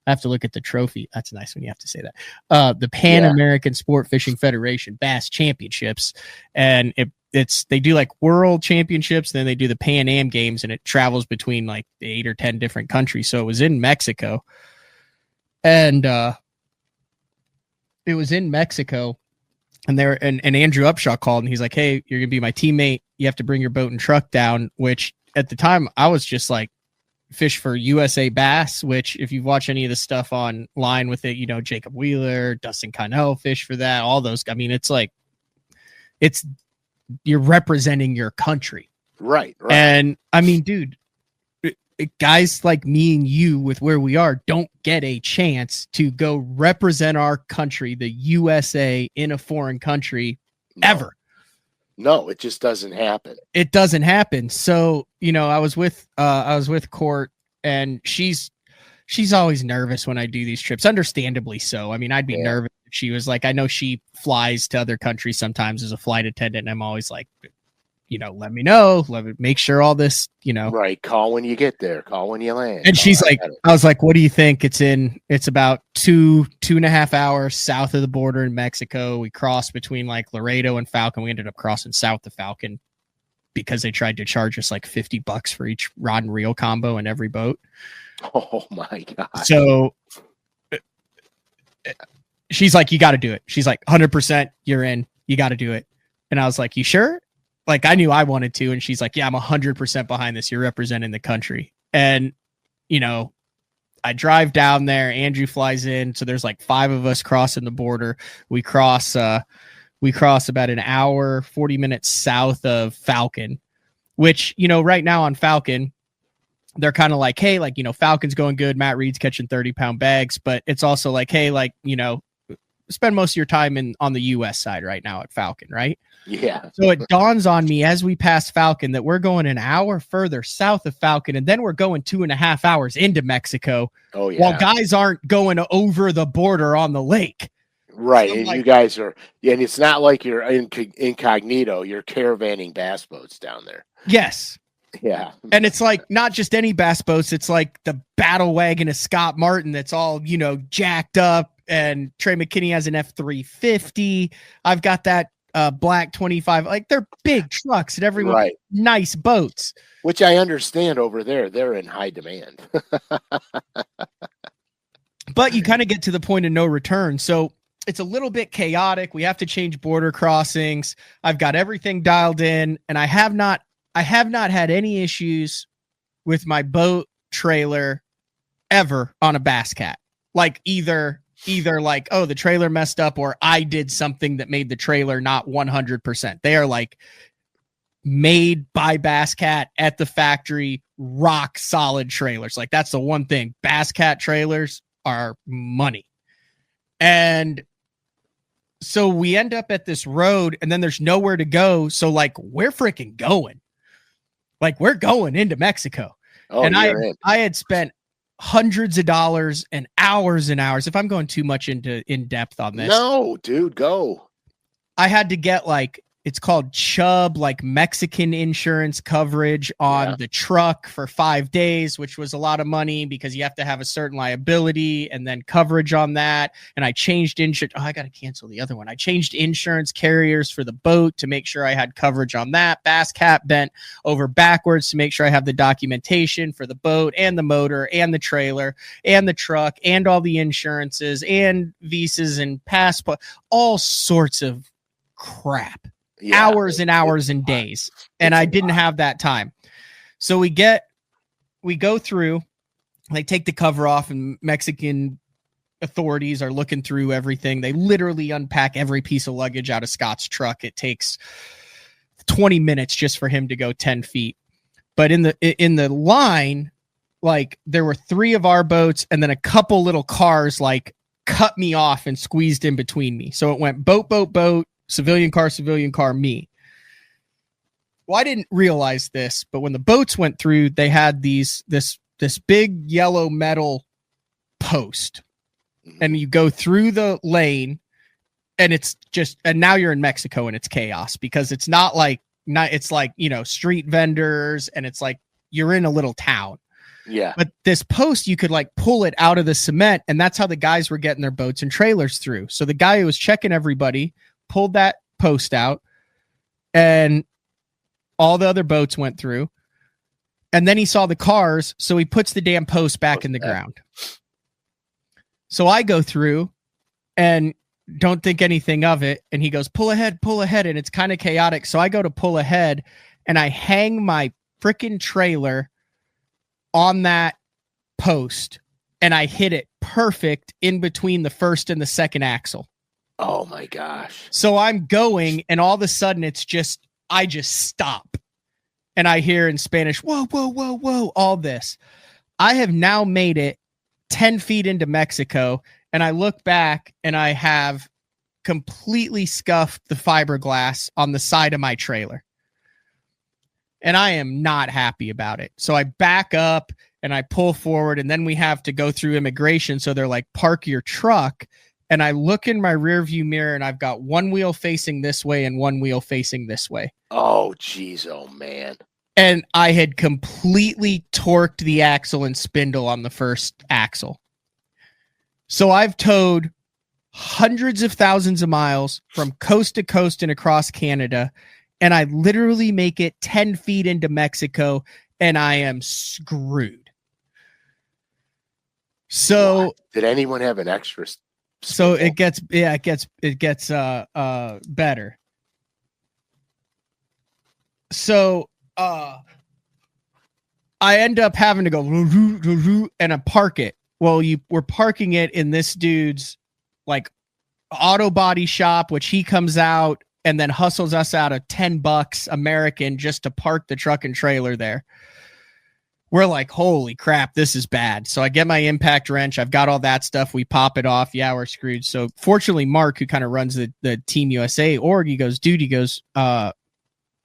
Speaker 1: have to look at the trophy. That's nice when you have to say that. The Pan-American Sport Fishing Federation Bass Championships. And they do like world championships, then they do the Pan Am games, and it travels between like 8 or 10 different countries. So it was in Mexico, and it was in Mexico, and Andrew Upshaw called, and he's like, hey, you're gonna be my teammate. You have to bring your boat and truck down, which at the time I was just like, fish for USA Bass, which if you've watched any of the stuff online with it, Jacob Wheeler, Dustin Connell fish for that, all those. I mean, you're representing your country.
Speaker 2: Right.
Speaker 1: And I mean, dude, guys like me and you, with where we are, don't get a chance to go represent our country, the USA, in a foreign country ever.
Speaker 2: No, it just doesn't happen.
Speaker 1: It doesn't happen. So, I was with Court, and she's she's always nervous when I do these trips, understandably so. I mean, I'd be nervous if she was like, I know she flies to other countries sometimes as a flight attendant, and I'm always like, let me know, make sure all this,
Speaker 2: Right. Call when you get there. Call when you land.
Speaker 1: And she's like, I was like, what do you think? It's about 2.5 hours south of the border in Mexico. We crossed between like Laredo and Falcon. We ended up crossing south of Falcon because they tried to charge us like $50 for each rod and reel combo in every boat.
Speaker 2: Oh my God.
Speaker 1: So she's like, you got to do it. She's like, 100% you're in, you got to do it. And I was like, you sure? Like, I knew I wanted to. And she's like, yeah, I'm 100% behind this. You're representing the country. And, I drive down there. Andrew flies in. So there's like 5 of us crossing the border. We cross about an hour, 40 minutes south of Falcon, which, right now on Falcon, they're kind of like, hey, like, Falcon's going good. Matt Reed's catching 30-pound bags. But it's also like, hey, like, spend most of your time on the U.S. side right now at Falcon, right?
Speaker 2: Yeah.
Speaker 1: So it dawns on me as we pass Falcon that we're going an hour further south of Falcon, and then we're going 2.5 hours into Mexico.
Speaker 2: Oh, yeah.
Speaker 1: While guys aren't going over the border on the lake.
Speaker 2: Right.
Speaker 1: So
Speaker 2: and
Speaker 1: like,
Speaker 2: you guys are, and it's not like you're incognito. You're caravanning bass boats down there.
Speaker 1: Yes.
Speaker 2: Yeah.
Speaker 1: And it's like not just any bass boats. It's like the battle wagon of Scott Martin that's all, jacked up. And Trey McKinney has an F350. I've got that black 25. Like, they're big trucks and everyone,
Speaker 2: right.
Speaker 1: Nice boats.
Speaker 2: Which I understand over there. They're in high demand.
Speaker 1: But you kind of get to the point of no return. So it's a little bit chaotic. We have to change border crossings. I've got everything dialed in, and I have not had any issues with my boat trailer ever on a Bass Cat. Like either like, oh, the trailer messed up, or I did something that made the trailer not 100%. They are like made by Bass Cat at the factory, rock solid trailers. Like, that's the one thing. Bass Cat trailers are money. And so we end up at this road, and then there's nowhere to go. So like, we're freaking going. Like, we're going into Mexico.
Speaker 2: Oh,
Speaker 1: and I had spent hundreds of dollars and hours. If I'm going too much in depth on this.
Speaker 2: No, dude, go.
Speaker 1: I had to get like, it's called Chubb, like Mexican insurance coverage on the truck for 5 days, which was a lot of money because you have to have a certain liability and then coverage on that. And I changed insurance. Oh, I got to cancel the other one. I changed insurance carriers for the boat to make sure I had coverage on that. Bass Cat bent over backwards to make sure I have the documentation for the boat and the motor and the trailer and the truck and all the insurances and visas and passport, all sorts of crap. Hours and hours and days. And I didn't have that time. So we go through, they take the cover off, and Mexican authorities are looking through everything. They literally unpack every piece of luggage out of Scott's truck. It takes 20 minutes just for him to go 10 feet. But in the line, like, there were 3 of our boats, and then a couple little cars like cut me off and squeezed in between me. So it went boat, civilian car, me. Well, I didn't realize this, but when the boats went through, they had this big yellow metal post, and you go through the lane, and it's just, and now you're in Mexico, and it's chaos because it's it's like, street vendors, and it's like you're in a little town.
Speaker 2: Yeah.
Speaker 1: But this post, you could like pull it out of the cement, and that's how the guys were getting their boats and trailers through. So the guy who was checking everybody pulled that post out, and all the other boats went through, and then he saw the cars, so he puts the damn post back in the ground. So I go through and don't think anything of it, and he goes, pull ahead, and it's kind of chaotic. So I go to pull ahead, and I hang my freaking trailer on that post, and I hit it perfect in between the first and the second axle.
Speaker 2: Oh my gosh.
Speaker 1: So I'm going, and all of a sudden I just stop, and I hear in Spanish, whoa, all this. I have now made it 10 feet into Mexico, and I look back, and I have completely scuffed the fiberglass on the side of my trailer. And I am not happy about it. So I back up, and I pull forward, and then we have to go through immigration. So they're like, park your truck. And I look in my rear view mirror, and I've got one wheel facing this way and one wheel facing this way.
Speaker 2: Oh, geez. Oh, man.
Speaker 1: And I had completely torqued the axle and spindle on the first axle. So I've towed hundreds of thousands of miles from coast to coast and across Canada, and I literally make it 10 feet into Mexico, and I am screwed. So
Speaker 2: what? Did anyone have an extra?
Speaker 1: So it gets better. So I end up having to go and I park it. Well, we're parking it in this dude's like auto body shop, which he comes out and then hustles us out of $10 American just to park the truck and trailer there. We're like, holy crap, this is bad. So I get my impact wrench. I've got all that stuff. We pop it off. Yeah, we're screwed. So fortunately, Mark, who kind of runs the Team USA org, he goes,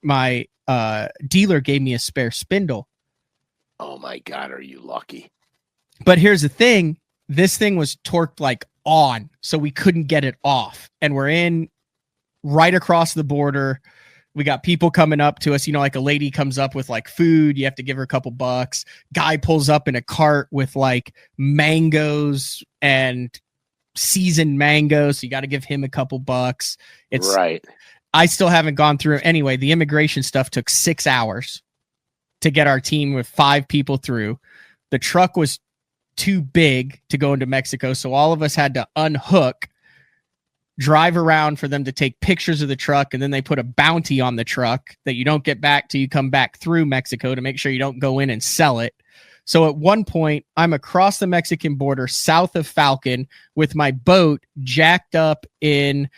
Speaker 1: my dealer gave me a spare spindle.
Speaker 2: Oh my God, are you lucky?
Speaker 1: But here's the thing. This thing was torqued like on, so we couldn't get it off. And we're in right across the border. We got people coming up to us, like a lady comes up with like food. You have to give her a couple bucks. Guy pulls up in a cart with like mangoes and seasoned mangoes. So you got to give him a couple bucks. It's
Speaker 2: right.
Speaker 1: I still haven't gone through anyway. The immigration stuff took 6 hours to get our team with 5 people through. The truck was too big to go into Mexico. So all of us had to unhook, drive around for them to take pictures of the truck, and then they put a bounty on the truck that you don't get back till you come back through Mexico to make sure you don't go in and sell it. So at one point, I'm across the Mexican border south of Falcon with my boat jacked up in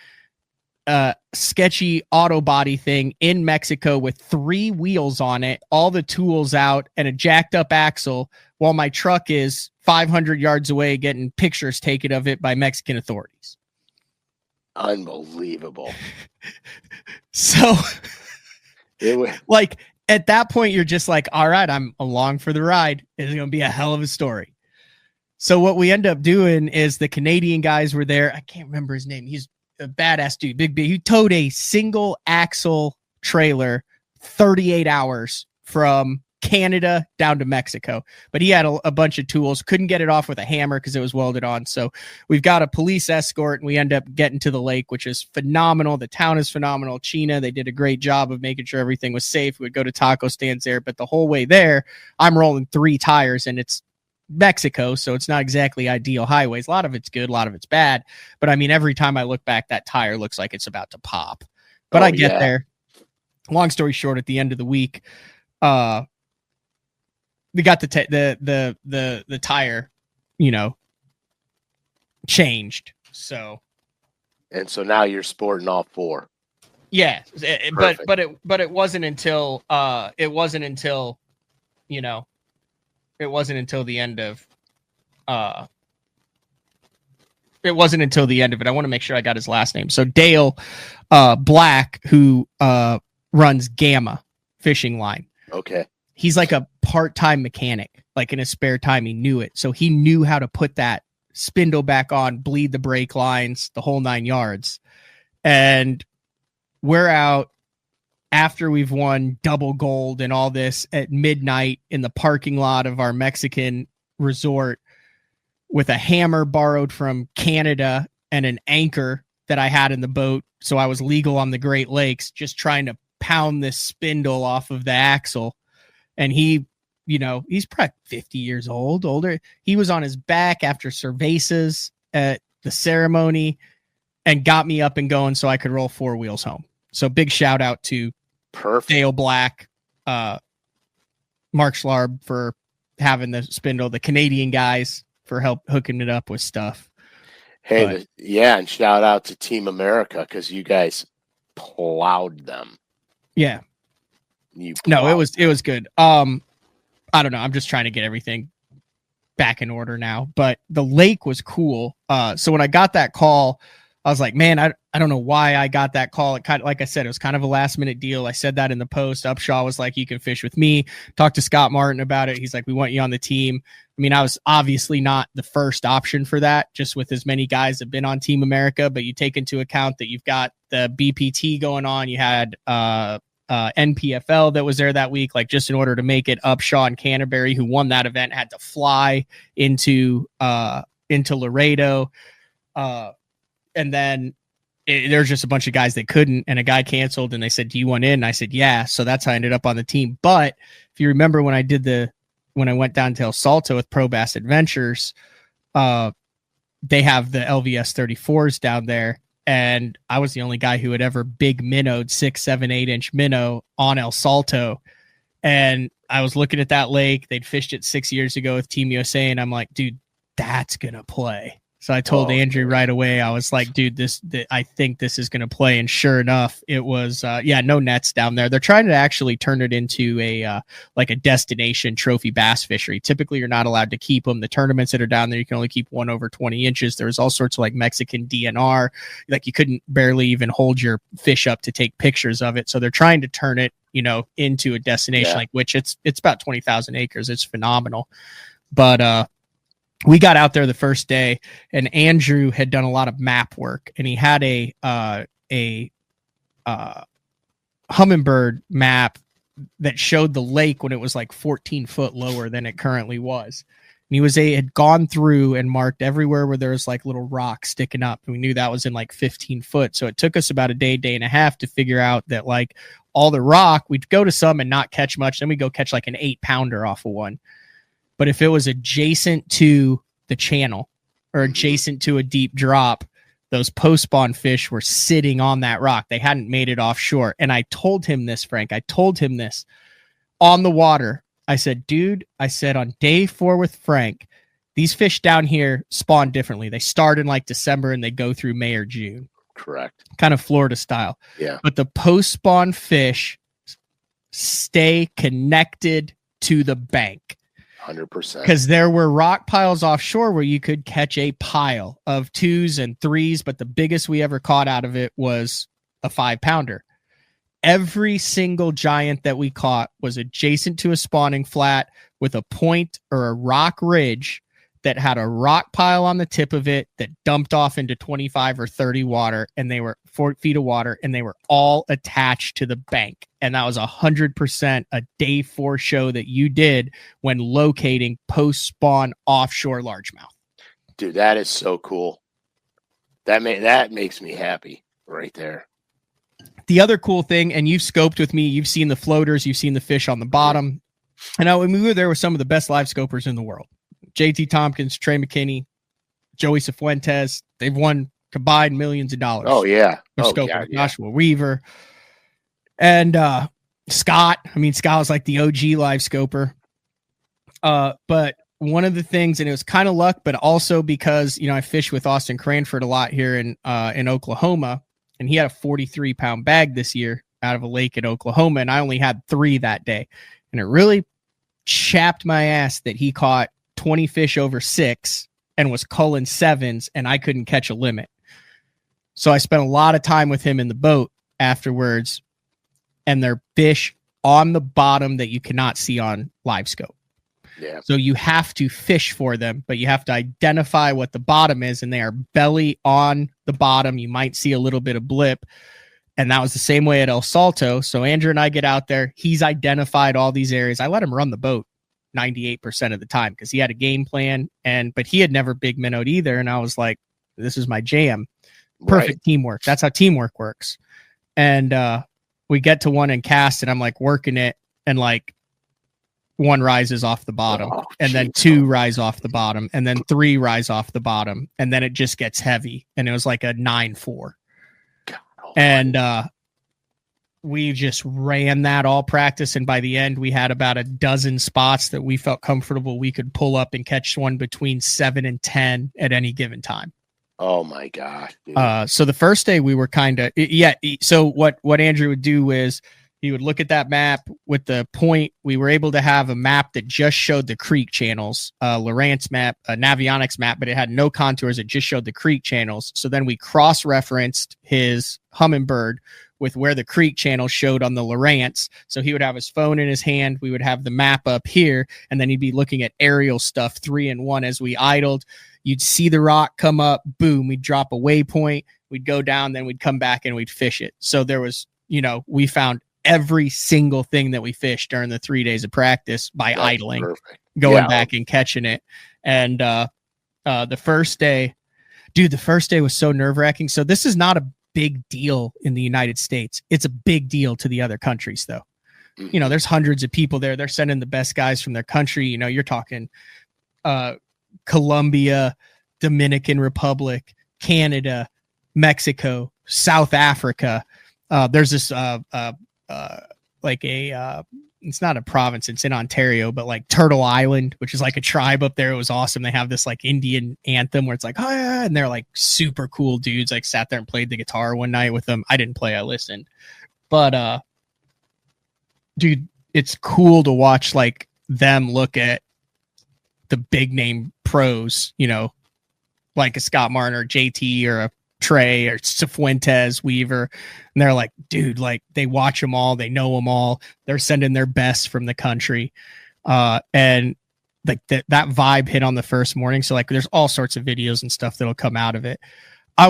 Speaker 1: a sketchy auto body thing in Mexico with 3 wheels on it, all the tools out, and a jacked up axle, while my truck is 500 yards away getting pictures taken of it by Mexican authorities.
Speaker 2: Unbelievable.
Speaker 1: So like at that point, you're just like, all right, I'm along for the ride. It's going to be a hell of a story. So what we end up doing is the Canadian guys were there. I can't remember his name. He's a badass dude, big. He towed a single axle trailer 38 hours from Canada down to Mexico, but he had a bunch of tools, couldn't get it off with a hammer because it was welded on. So we've got a police escort and we end up getting to the lake, which is phenomenal. The town is phenomenal. China, they did a great job of making sure everything was safe. We would go to taco stands there, but the whole way there, I'm rolling 3 tires and it's Mexico, so it's not exactly ideal highways. A lot of it's good, a lot of it's bad. But I mean, every time I look back, that tire looks like it's about to pop. But I get there. Long story short, at the end of the week, we got the tire, changed. So,
Speaker 2: and so now you're sporting all 4.
Speaker 1: Yeah, but it wasn't until the end of it I want to make sure I got his last name. So Dale Black, who runs Gamma Fishing Line.
Speaker 2: Okay.
Speaker 1: He's like a part-time mechanic. Like in his spare time, he knew it. So he knew how to put that spindle back on, bleed the brake lines, the whole 9 yards. And we're out after we've won double gold and all this at midnight in the parking lot of our Mexican resort with a hammer borrowed from Canada and an anchor that I had in the boat. So I was legal on the Great Lakes, just trying to pound this spindle off of the axle. And he, he's probably 50 years older. He was on his back after cervezas at the ceremony and got me up and going so I could roll 4 wheels home. So big shout out to Dale Black, Mark Schlarb for having the spindle, the Canadian guys for help hooking it up with stuff.
Speaker 2: Hey, and shout out to Team America because you guys plowed them.
Speaker 1: Yeah. No, it was good. I don't know. I'm just trying to get everything back in order now, but the lake was cool. So when I got that call, I was like, man, I don't know why I got that call. It kind of, like I said, it was kind of a last minute deal. I said that in the post. Upshaw was like, you can fish with me. Talked to Scott Martin about it. He's like, we want you on the team. I mean, I was obviously not the first option for that, just with as many guys that have been on Team America, but you take into account that you've got the BPT going on. You had NPFL that was there that week, like just in order to make it. Upshaw and Canterbury, who won that event, had to fly into Laredo. And then there's just a bunch of guys that couldn't, and a guy canceled, and they said, do you want in? And I said, yeah. So that's how I ended up on the team. But if you remember when I went down to El Salto with Pro Bass Adventures, they have the LVS 34s down there. And I was the only guy who had ever big minnowed 6, 7, 8-inch minnow on El Salto. And I was looking at that lake. They'd fished it 6 years ago with Team USA. And I'm like, dude, that's going to play. So I told Andrew right away, I was like, dude, I think this is going to play. And sure enough, it was, no nets down there. They're trying to actually turn it into a destination trophy bass fishery. Typically, you're not allowed to keep them. The tournaments that are down there, you can only keep one over 20 inches. There's all sorts of like Mexican DNR. Like you couldn't barely even hold your fish up to take pictures of it. So they're trying to turn it, into a destination, like which it's about 20,000 acres. It's phenomenal. But, we got out there the first day, and Andrew had done a lot of map work, and he had a hummingbird map that showed the lake when it was like 14 foot lower than it currently was. And he had gone through and marked everywhere where there was like little rocks sticking up. And we knew that was in like 15 foot. So it took us about a day and a half to figure out that like all the rock, we'd go to some and not catch much. Then we go catch like an 8-pounder off of one. But if it was adjacent to the channel or adjacent to a deep drop, those post-spawn fish were sitting on that rock. They hadn't made it offshore. And I told him this, Frank. I told him this on the water. I said, dude, on day 4 with Frank, these fish down here spawn differently. They start in like December and they go through May or June.
Speaker 2: Correct.
Speaker 1: Kind of Florida style.
Speaker 2: Yeah.
Speaker 1: But the post-spawn fish stay connected to the bank.
Speaker 2: 100%.
Speaker 1: Because there were rock piles offshore where you could catch a pile of 2s and 3s, but the biggest we ever caught out of it was a 5-pounder. Every single giant that we caught was adjacent to a spawning flat with a point or a rock ridge that had a rock pile on the tip of it that dumped off into 25 or 30 water, and they were 4 feet of water, and they were all attached to the bank. And that was 100% a day 4 show that you did when locating post-spawn offshore largemouth.
Speaker 2: Dude, that is so cool. That makes me happy right there.
Speaker 1: The other cool thing, and you've scoped with me, you've seen the floaters, you've seen the fish on the bottom. And when we were there with some of the best live scopers in the world. JT Tompkins, Trey McKinney, Joey Cifuentes, they've won combined millions of dollars.
Speaker 2: Oh, yeah.
Speaker 1: Joshua Weaver. And Scott. I mean, Scott was like the OG live scoper. But one of the things, and it was kind of luck, but also because, I fish with Austin Cranford a lot here in Oklahoma, and he had a 43-pound bag this year out of a lake in Oklahoma, and I only had 3 that day. And it really chapped my ass that he caught 20 fish over 6 and was culling 7s, and I couldn't catch a limit. So I spent a lot of time with him in the boat afterwards, and they're fish on the bottom that you cannot see on live scope.
Speaker 2: Yeah.
Speaker 1: So you have to fish for them, but you have to identify what the bottom is, and they are belly on the bottom. You might see a little bit of blip. And that was the same way at El Salto. So Andrew and I get out there. He's identified all these areas. I let him run the boat 98% of the time because he had a game plan, but he had never big minnowed either. And I was like, this is my jam. Perfect teamwork. That's how teamwork works. And we get to one and cast, and I'm like working it, and like 1 rises off the bottom, and then 2 rise off the bottom, and then 3 rise off the bottom, and then it just gets heavy. And it was like a 9-4. And we just ran that all practice. And by the end, we had about a dozen spots that we felt comfortable we could pull up and catch one between 7 and 10 at any given time.
Speaker 2: Oh my God. Dude.
Speaker 1: So the first day we were kind of, So what Andrew would do is He would look at that map with the point. We were able to have a map that just showed the creek channels, Lowrance map, a Navionics map, but it had no contours. It just showed the creek channels. So then we cross-referenced his Humminbird with where the creek channel showed on the Lowrance. So he would have his phone in his hand. We would have the map up here, and then he'd be looking at aerial stuff 3-in-1 as we idled. You'd see the rock come up, boom, we'd drop a waypoint, we'd go down, then we'd come back and we'd fish it. So there was, we found every single thing that we fished during the 3 days of practice by idling, going back and catching it. And the first day was so nerve-wracking. So this is not a big deal in the United States. It's a big deal to the other countries, though. There's hundreds of people there. They're sending the best guys from their country. You're talking Colombia, Dominican Republic, Canada, Mexico, South Africa. There's this it's not a province, it's in Ontario, but like Turtle Island, which is like a tribe up there. It was awesome. They have this like Indian anthem where it's like, oh yeah, and they're like super cool dudes. Like sat there and played the guitar one night with them. I didn't play, I listened. But dude, it's cool to watch like them look at the big name pros, like a Scott Martin or JT or a Trey or Cifuentes, Weaver, and they're like, dude, like they watch them all, they know them all, they're sending their best from the country, and like that vibe hit on the first morning. So like there's all sorts of videos and stuff that'll come out of it. I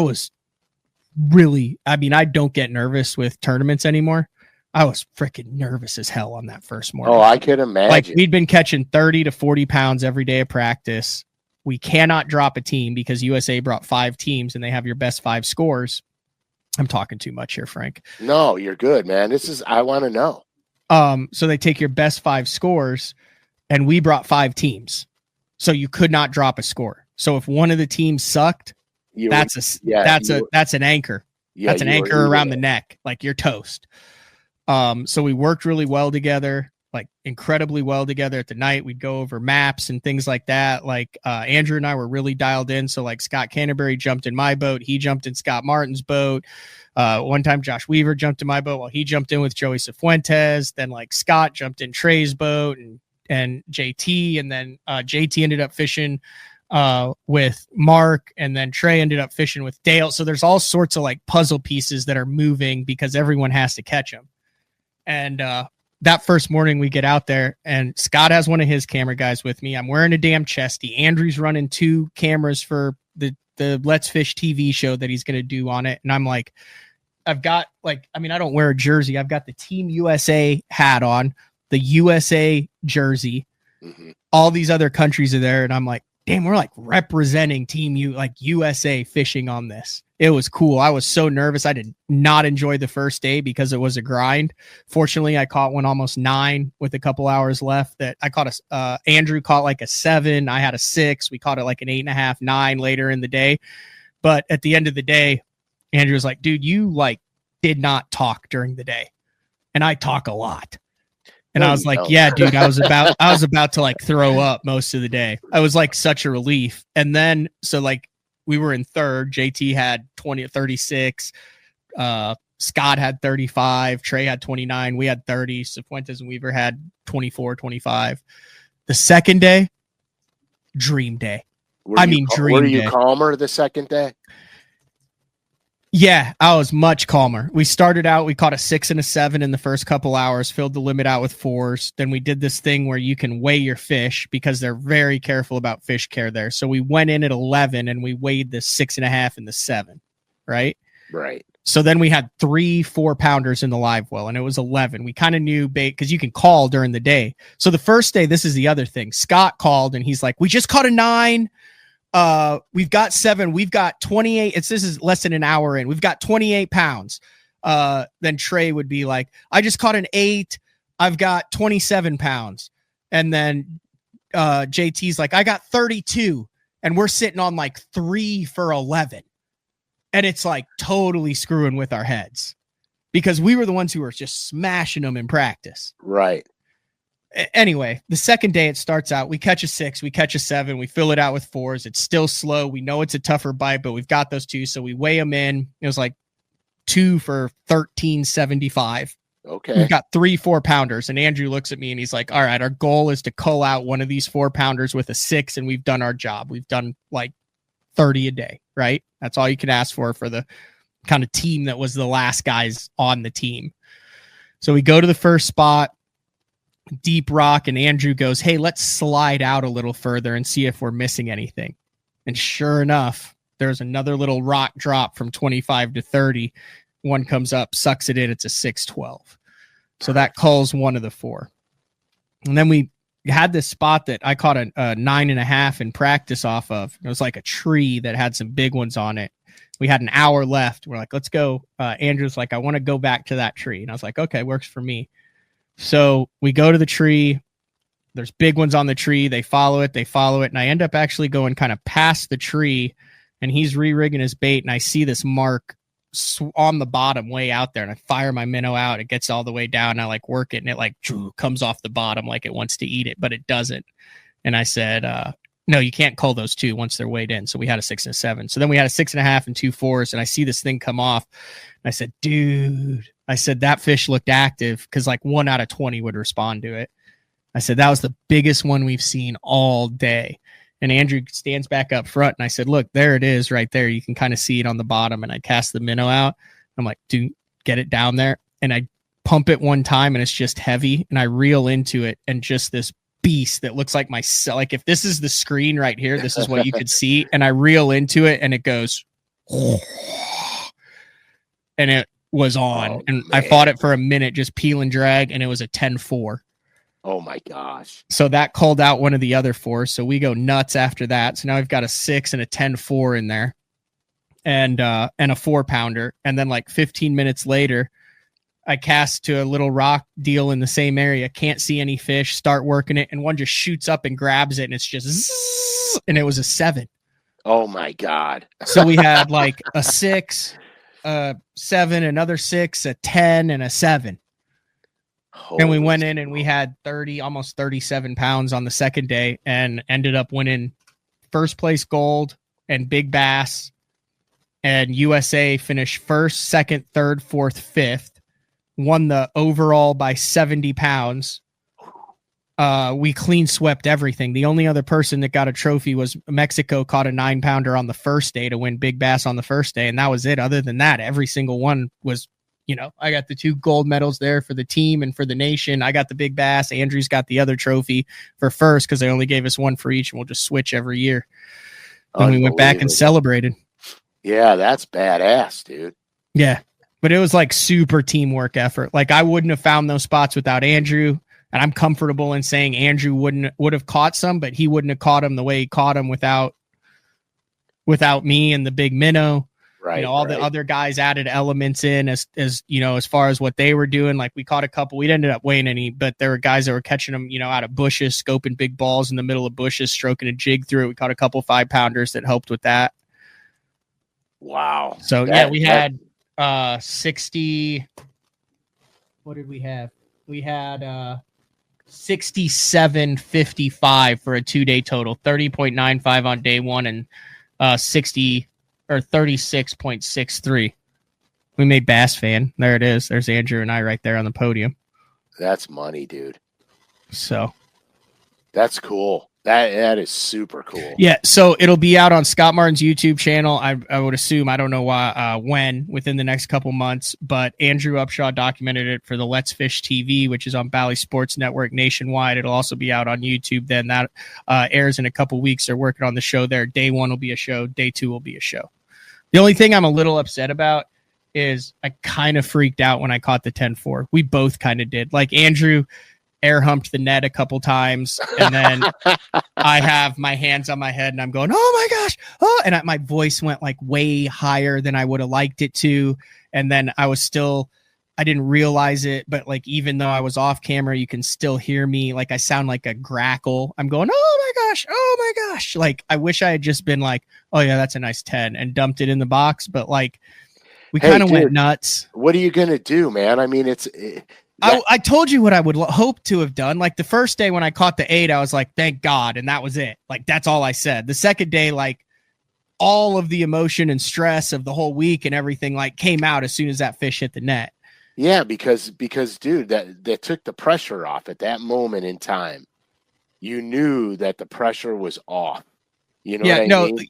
Speaker 1: don't get nervous with tournaments anymore. I was freaking nervous as hell on that first morning.
Speaker 2: Oh, I could imagine.
Speaker 1: Like we'd been catching 30 to 40 pounds every day of practice. We cannot drop a team because USA brought 5 teams and they have your best 5 scores. I'm talking too much here, Frank.
Speaker 2: No, you're good, man. I want to know.
Speaker 1: So they take your best 5 scores, and we brought 5 teams. So you could not drop a score. So if one of the teams sucked, that's an anchor. Yeah, that's an anchor around the neck. Like you're toast. So we worked really well together, like incredibly well together at the night. We'd go over maps and things like that. Like Andrew and I were really dialed in. So like Scott Canterbury jumped in my boat. He jumped in Scott Martin's boat. One time Josh Weaver jumped in my boat while he jumped in with Joey Cifuentes. Then like Scott jumped in Trey's boat and JT. And then JT ended up fishing with Mark, and then Trey ended up fishing with Dale. So there's all sorts of like puzzle pieces that are moving because everyone has to catch them. And that first morning we get out there, and Scott has one of his camera guys with me. I'm wearing a damn chesty. Andrew's running 2 cameras for the Let's Fish TV show that he's going to do on it. And I'm like, I've got I don't wear a jersey. I've got the Team USA hat on, the USA jersey. Mm-hmm. All these other countries are there. And I'm like, damn, we're like representing USA fishing on this. It was cool. I was so nervous. I did not enjoy the first day because it was a grind. Fortunately, I caught one almost 9 with a couple hours left. That I caught Andrew caught like a 7. I had a 6. We caught it like an 8.5, 9 later in the day. But at the end of the day, Andrew was like, dude, you like did not talk during the day. And I talk a lot. And I was like, yeah, dude, I was about to like throw up most of the day. I was like such a relief. And then, so like we were in third, JT had 36, Scott had 35, Trey had 29, we had 30, Cifuentes and Weaver had 24, 25. The second day, dream day. Dream day.
Speaker 2: Were you calmer the second day?
Speaker 1: Yeah, I was much calmer. We started out, we caught a 6 and a 7 in the first couple hours, filled the limit out with 4s. Then we did this thing where you can weigh your fish because they're very careful about fish care there. So we went in at 11 and we weighed the 6.5 and the 7, right?
Speaker 2: Right.
Speaker 1: So then we had 3 4-pounders in the live well, and it was 11. We kind of knew bait because you can call during the day. So the first day, this is the other thing. Scott called and he's like, we just caught a 9. We've got 7, we've got 28. This is less than an hour in. We've got 28 pounds. Then Trey would be like, I just caught an 8. I've got 27 pounds. And then JT's like, I got 32. And we're sitting on like 3 for 11. And it's like totally screwing with our heads because we were the ones who were just smashing them in practice.
Speaker 2: Right.
Speaker 1: Anyway, the second day it starts out, we catch a 6, we catch a 7, we fill it out with 4s. It's still slow. We know it's a tougher bite, but we've got those 2. So we weigh them in. It was like 2 for 13.75.
Speaker 2: Okay.
Speaker 1: We've got 3 4-pounders, and Andrew looks at me and he's like, all right, our goal is to cull out one of these 4-pounders with a 6, and we've done our job. We've done like 30 a day, right? That's all you can ask for the kind of team that was the last guys on the team. So we go to the first spot, deep rock, and Andrew goes, hey, let's slide out a little further and see if we're missing anything. And sure enough, there's another little rock drop from 25 to 30. One comes up, sucks it in. It's a 6-12. So that culls one of the 4. And then we had this spot that I caught a 9.5 in practice off of. It was like a tree that had some big ones on it. We had an hour left. We're like, let's go. Andrew's like, I want to go back to that tree. And I was like, okay, works for me. So we go to the tree. There's big ones on the tree. They follow it. And I end up actually going kind of past the tree, and he's re-rigging his bait. And I see this mark on the bottom way out there, and I fire my minnow out. It gets all the way down, and I like work it, and it like comes off the bottom like it wants to eat it, but it doesn't. And I said, no, you can't cull those 2 once they're weighed in. So we had a 6 and a 7. So then we had a 6.5 and 2 4s, and I see this thing come off. And I said, dude, that fish looked active, because like 1 out of 20 would respond to it. I said, that was the biggest one we've seen all day. And Andrew stands back up front, and I said, look, there it is right there. You can kind of see it on the bottom. And I cast the minnow out. I'm like, dude, get it down there. And I pump it one time, and it's just heavy. And I reel into it, and just this beast that looks like myself. Like if this is the screen right here, this is what you could see. And I reel into it, and it goes, and it was on.
Speaker 2: Oh,
Speaker 1: and
Speaker 2: man.
Speaker 1: I fought it for a minute, just peel and drag, and it was a 10-4.
Speaker 2: Oh my gosh.
Speaker 1: So that called out one of the other 4s. So we go nuts after that. So now I've got a 6 and a 10-4 in there, and a 4-pounder. And then like 15 minutes later, I cast to a little rock deal in the same area. Can't see any fish, start working it. And one just shoots up and grabs it. And it's just, zzz, and it was a 7.
Speaker 2: Oh my God.
Speaker 1: So we had like a 6, a 7, another 6, a 10, and a 7. And we went in, and we had almost 37 pounds on the second day, and ended up winning first place gold and big bass. And USA finished 1st, 2nd, 3rd, 4th, 5th, won the overall by 70 pounds. We clean swept everything. The only other person that got a trophy was Mexico, caught a 9-pounder on the first day to win big bass on the first day. And that was it. Other than that, every single one was, I got the 2 gold medals there for the team and for the nation. I got the big bass. Andrew's got the other trophy for first, because they only gave us 1 for each, and we'll just switch every year. And we went back and celebrated.
Speaker 2: Yeah, that's badass, dude.
Speaker 1: Yeah. But it was like super teamwork effort. Like I wouldn't have found those spots without Andrew. And I'm comfortable in saying Andrew would have caught some, but he wouldn't have caught them the way he caught them without me and the big minnow.
Speaker 2: Right.
Speaker 1: All the other guys added elements in as far as what they were doing. Like we caught a couple, we ended up weighing any, but there were guys that were catching them, out of bushes, scoping big balls in the middle of bushes, stroking a jig through it. We caught a couple 5-pounders that helped with that.
Speaker 2: Wow.
Speaker 1: So we had 60. What did we have? We had 67.55 for a 2-day total, 30.95 on day 1 and 36.63. We made Bass Fan. There it is. There's Andrew and I right there on the podium.
Speaker 2: That's money, dude.
Speaker 1: So
Speaker 2: that's cool. That is super cool.
Speaker 1: Yeah, so it'll be out on Scott Martin's YouTube channel. I would assume, I don't know why, when, within the next couple months, but Andrew Upshaw documented it for the Let's Fish TV, which is on Bally Sports Network nationwide. It'll also be out on YouTube. Then that airs in a couple weeks. They're working on the show there. Day 1 will be a show. Day 2 will be a show. The only thing I'm a little upset about is I kind of freaked out when I caught the 10-4. We both kind of did. Like Andrew air humped the net a couple times, and then I have my hands on my head and I'm going, oh my gosh. Oh, and my voice went like way higher than I would have liked it to. And then I didn't realize it, but like, even though I was off camera, you can still hear me. Like I sound like a grackle. I'm going, oh my gosh. Like I wish I had just been like, oh yeah, that's a nice 10 and dumped it in the box. But like we kind of went nuts.
Speaker 2: What are you going to do, man? I mean,
Speaker 1: I told you what I would hope to have done. Like the first day when I caught the 8, I was like, thank God. And that was it. Like, that's all I said. The second day, like all of the emotion and stress of the whole week and everything like came out as soon as that fish hit the net.
Speaker 2: Yeah, because dude, that took the pressure off at that moment in time. You knew that the pressure was off. You know what
Speaker 1: Yeah,
Speaker 2: I
Speaker 1: no,
Speaker 2: mean?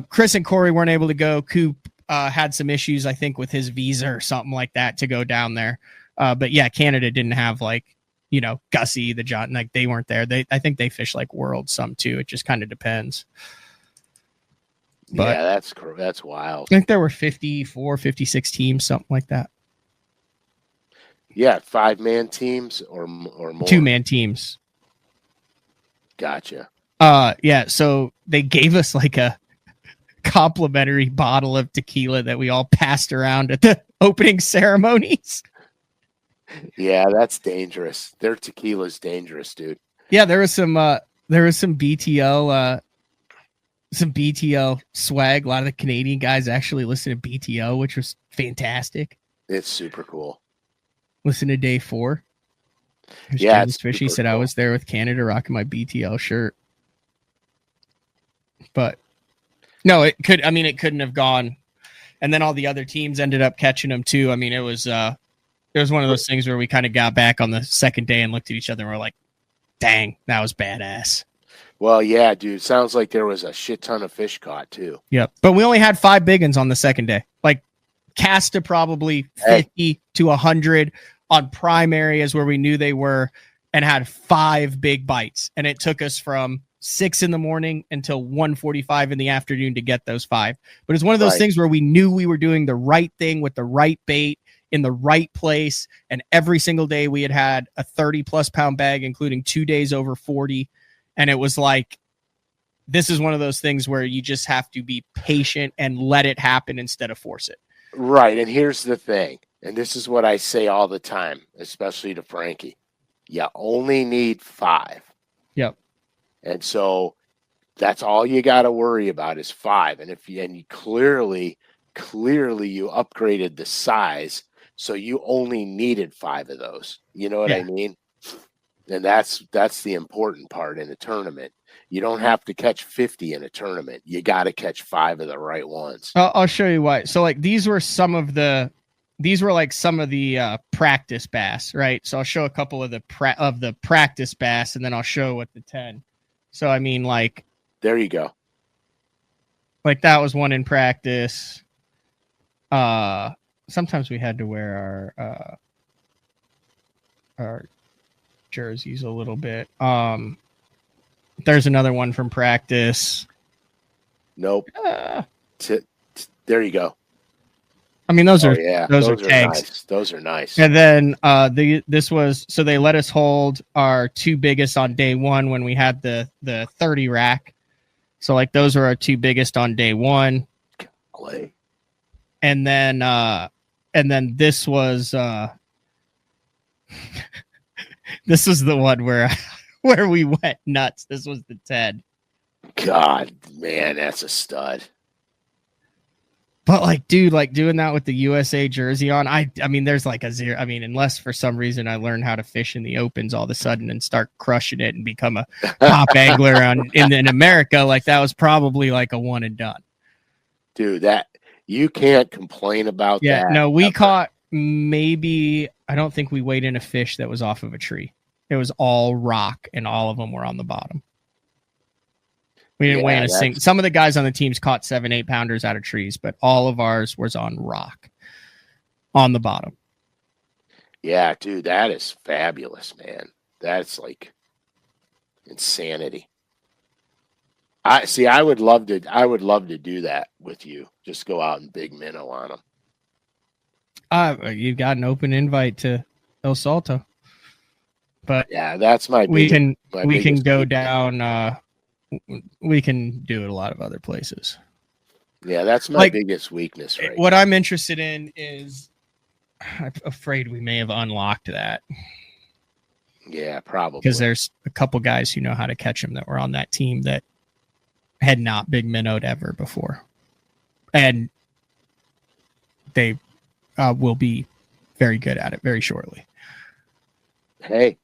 Speaker 1: Chris and Corey weren't able to go. Coop had some issues, I think, with his visa or something like that to go down there. But yeah, Canada didn't have like, Gussie, the John, like they weren't there. I think they fish like World some too. It just kind of depends. But
Speaker 2: yeah, that's wild.
Speaker 1: I think there were 54, 56 teams, something like that.
Speaker 2: Yeah, 5-man teams or more.
Speaker 1: 2-man teams.
Speaker 2: Gotcha.
Speaker 1: Yeah, so they gave us like a complimentary bottle of tequila that we all passed around at the opening ceremonies.
Speaker 2: Yeah, that's dangerous. Their tequila's dangerous, dude.
Speaker 1: Yeah, there was some BTO swag. A lot of the Canadian guys actually listen to BTO, which was fantastic.
Speaker 2: It's super cool.
Speaker 1: Listen to day 4.
Speaker 2: Yeah,
Speaker 1: James Fishy said cool. I was there with Canada rocking my BTL shirt. But no, it couldn't have gone. And then all the other teams ended up catching them too. I mean, it was one of those things where we kind of got back on the second day and looked at each other and we're like, dang, that was badass.
Speaker 2: Well, yeah, dude. Sounds like there was a shit ton of fish caught too.
Speaker 1: Yep. But we only had 5 big ones on the second day. Like cast to probably 50 to 100 on prime areas where we knew they were, and had 5 big bites. And it took us from 6 in the morning until 1:45 in the afternoon to get those 5. But it's one of those things where we knew we were doing the right thing with the right bait in the right place. And every single day we had a 30+ pound bag, including 2 days over 40. And it was like, this is one of those things where you just have to be patient and let it happen instead of force it.
Speaker 2: Right. And here's the thing. And this is what I say all the time, especially to Frankie. You only need 5.
Speaker 1: Yep.
Speaker 2: And so that's all you got to worry about is 5. And you clearly you upgraded the size. So you only needed 5 of those. You know what I mean? And that's the important part in a tournament. You don't have to catch 50 in a tournament. You got to catch 5 of the right ones.
Speaker 1: I'll show you why. So like these were some of the practice bass, right? So I'll show a couple of the practice bass, and then I'll show what the 10. So I mean, like,
Speaker 2: there you go.
Speaker 1: Like that was one in practice. Sometimes we had to wear our jerseys a little bit. There's another one from practice.
Speaker 2: Nope. There you go.
Speaker 1: I mean, those are
Speaker 2: those
Speaker 1: are tags.
Speaker 2: Nice. Those are nice.
Speaker 1: And then they let us hold our 2 biggest on day 1 when we had the 30 rack. So like those were our 2 biggest on day 1. And then this was this was the one where we went nuts. This was the 10.
Speaker 2: God, man, that's a stud.
Speaker 1: But like, dude, like doing that with the USA jersey on, I mean, there's like a 0. I mean, unless for some reason I learned how to fish in the opens all of a sudden and start crushing it and become a top angler in America, like that was probably like a one and done.
Speaker 2: Dude, that you can't complain about that.
Speaker 1: Yeah, no, we caught maybe, I don't think we weighed in a fish that was off of a tree. It was all rock and all of them were on the bottom. We didn't weigh in a single. Some of the guys on the teams caught 7-8 pounders out of trees, but all of ours was on rock on the bottom.
Speaker 2: Yeah, dude, that is fabulous, man. That's like insanity. I would love to do that with you. Just go out and big minnow on them.
Speaker 1: You've got an open invite to El Salto. But
Speaker 2: yeah, that's
Speaker 1: we can go down. We can do it a lot of other places.
Speaker 2: Yeah, that's my biggest weakness. Right.
Speaker 1: What I'm interested in is, I'm afraid we may have unlocked that.
Speaker 2: Yeah, probably.
Speaker 1: Because there's a couple guys who know how to catch them that were on that team that had not big minnowed ever before, and they will be very good at it very shortly.
Speaker 2: Hey,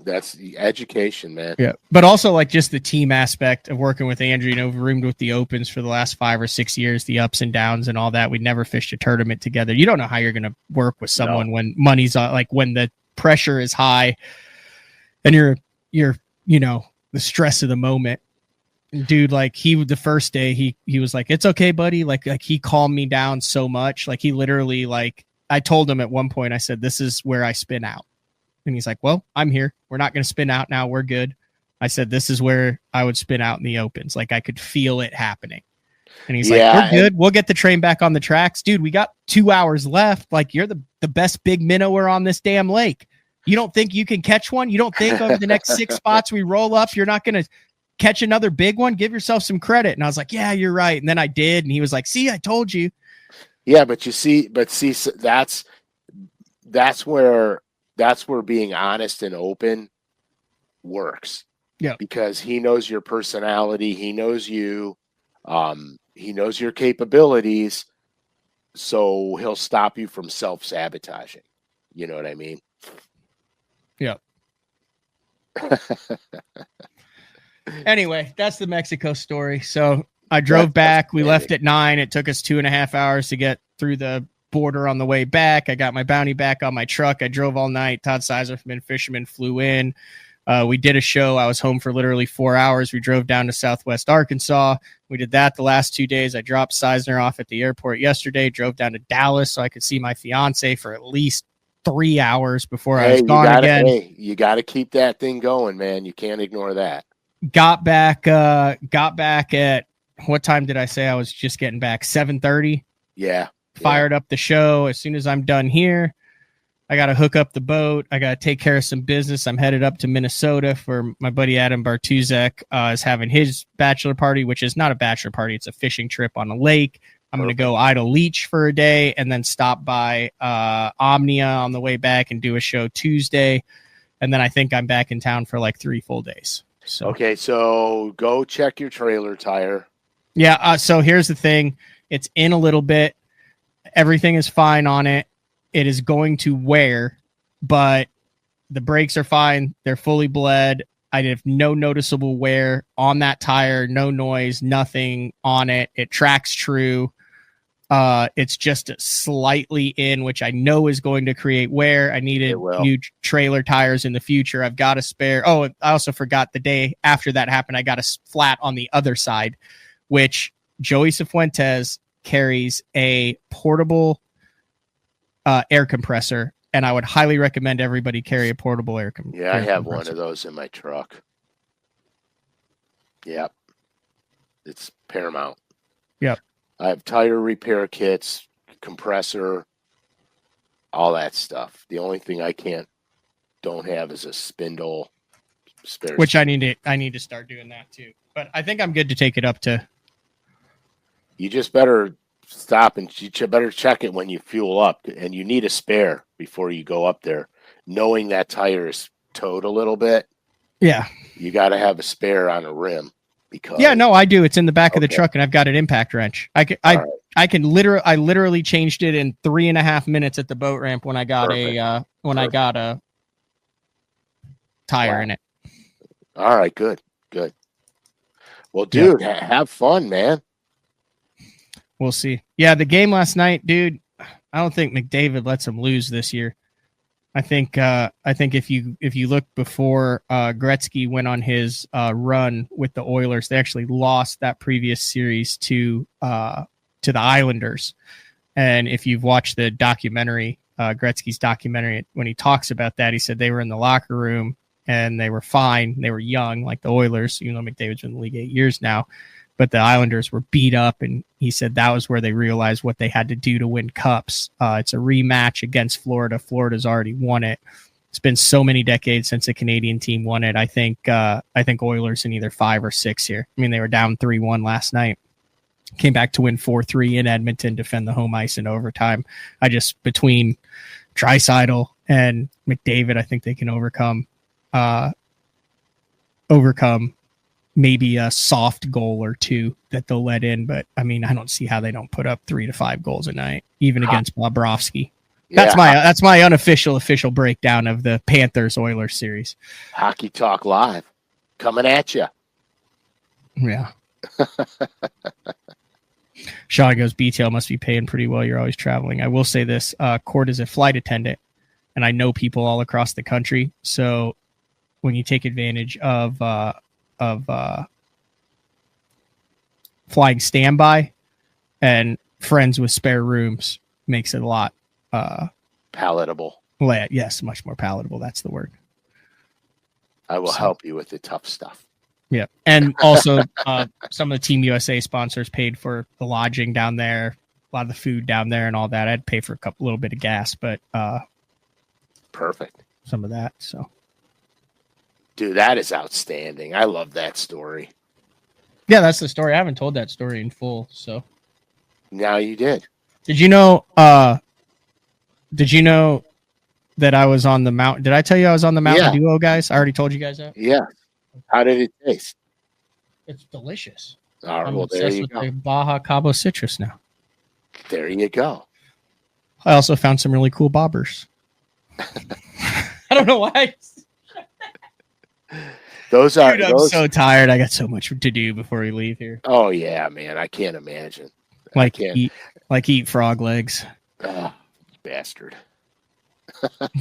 Speaker 2: That's the education, man.
Speaker 1: Yeah, but also like just the team aspect of working with Andrew. We've roomed with the Opens for the last 5 or 6 years, the ups and downs and all that. We never fished a tournament together. You don't know how you're going to work with someone when money's like when the pressure is high and you're the stress of the moment. Dude, like the first day he was like, "It's okay, buddy." Like he calmed me down so much. Like he literally, like I told him at one point, I said, "This is where I spin out." And he's like, "Well, I'm here. We're not going to spin out now. We're good." I said, "This is where I would spin out in the Opens." Like I could feel it happening. And he's like, "We're good. We'll get the train back on the tracks." Dude, we got 2 hours left. Like you're the best big minnower on this damn lake. You don't think you can catch one? You don't think over the next 6 spots we roll up, you're not going to catch another big one? Give yourself some credit. And I was like, "Yeah, you're right." And then I did. And he was like, "See, I told you."
Speaker 2: Yeah, but that's where being honest and open works.
Speaker 1: Yeah.
Speaker 2: Because he knows your personality. He knows you. He knows your capabilities. So he'll stop you from self-sabotaging. You know what I mean?
Speaker 1: Yeah. Anyway, that's the Mexico story. So I drove back. We left at 9. It took us 2.5 hours to get through the border on the way back. I got my bounty back on my truck. I drove all night. Todd Sizer from In Fisherman flew in. We did a show. I was home for literally 4 hours. We drove down to Southwest Arkansas. We did that the last 2 days. I dropped Seisner off at the airport yesterday, drove down to Dallas so I could see my fiance for at least 3 hours before I was gone again.
Speaker 2: Hey, you got to keep that thing going, man. You can't ignore that.
Speaker 1: Got back at, what time did I say I was just getting back? 7:30.
Speaker 2: Yeah.
Speaker 1: Fired up the show. As soon as I'm done here, I got to hook up the boat. I got to take care of some business. I'm headed up to Minnesota for my buddy Adam Bartuzek is having his bachelor party, which is not a bachelor party. It's a fishing trip on a lake. I'm going to go Idle Leach for a day and then stop by Omnia on the way back and do a show Tuesday. And then I think I'm back in town for like 3 full days. So.
Speaker 2: Okay, so go check your trailer tire.
Speaker 1: Yeah, so here's the thing. It's in a little bit. Everything is fine on it. It is going to wear, but the brakes are fine. They're fully bled. I have no noticeable wear on that tire, no noise, nothing on it. It tracks true. It's just slightly in, which I know is going to create wear. I needed new trailer tires in the future. I've got a spare. Oh, I also forgot the day after that happened, I got a flat on the other side, which Joey Cifuentes carries a portable air compressor, and I would highly recommend everybody carry a portable air compressor.
Speaker 2: Yeah, I have one of those in my truck. Yep. It's paramount.
Speaker 1: Yep.
Speaker 2: I have tire repair kits, compressor, all that stuff. The only thing I don't have is a spindle spare.
Speaker 1: Which I need to start doing that too. But I think I'm good to take it up to.
Speaker 2: You just better stop and you better check it when you fuel up, and you need a spare before you go up there. Knowing that tire is towed a little bit. Yeah. You got to have a spare on a rim. Because
Speaker 1: I do. It's in the back of the truck, and I've got an impact wrench. I literally changed it in 3.5 minutes at the boat ramp when I got a tire in it.
Speaker 2: All right, good. Well, dude, have fun, man.
Speaker 1: We'll see. Yeah, the game last night, dude. I don't think McDavid lets him lose this year. I think if you look before Gretzky went on his run with the Oilers, they actually lost that previous series to the Islanders. And if you've watched the documentary, Gretzky's documentary, when he talks about that, he said they were in the locker room and they were fine. They were young, like the Oilers. You know, McDavid's been in the league 8 years now, but the Islanders were beat up, and he said that was where they realized what they had to do to win cups. It's a rematch against Florida. Florida's already won it. It's been so many decades since a Canadian team won it. I think Oilers in either 5 or 6 here. I mean, they were down 3-1 last night. Came back to win 4-3 in Edmonton, defend the home ice in overtime. Between Draisaitl and McDavid, I think they can overcome maybe a soft goal or two that they'll let in. But I mean, I don't see how they don't put up 3 to 5 goals a night, even against Bobrovsky.
Speaker 2: Yeah,
Speaker 1: That's my unofficial official breakdown of the Panthers Oilers series.
Speaker 2: Hockey Talk Live coming at you.
Speaker 1: Yeah. Sean goes, BTL must be paying pretty well. You're always traveling. I will say this, Court is a flight attendant, and I know people all across the country. So when you take advantage of flying standby and friends with spare rooms, makes it a lot
Speaker 2: palatable.
Speaker 1: Yes, much more palatable. That's the word.
Speaker 2: I will help you with the tough stuff.
Speaker 1: Yeah. And also some of the Team USA sponsors paid for the lodging down there, a lot of the food down there and all that. I'd pay for a little bit of gas, but
Speaker 2: perfect.
Speaker 1: Some of that. So
Speaker 2: dude, that is outstanding. I love that story.
Speaker 1: Yeah, that's the story. I haven't told that story in full, so
Speaker 2: now you did.
Speaker 1: Did you know that I was on the Mountain? Did I tell you I was on the Mountain Duo, guys? I already told you guys that.
Speaker 2: Yeah. How did it taste?
Speaker 1: It's delicious.
Speaker 2: All right,
Speaker 1: I'm
Speaker 2: well, there you go.
Speaker 1: The Baja Cabo citrus now.
Speaker 2: There you go.
Speaker 1: I also found some really cool bobbers. I don't know why.
Speaker 2: Dude,
Speaker 1: I'm so tired. I got so much to do before we leave here.
Speaker 2: Oh yeah, man. I can't imagine.
Speaker 1: Eat frog legs.
Speaker 2: Oh, bastard.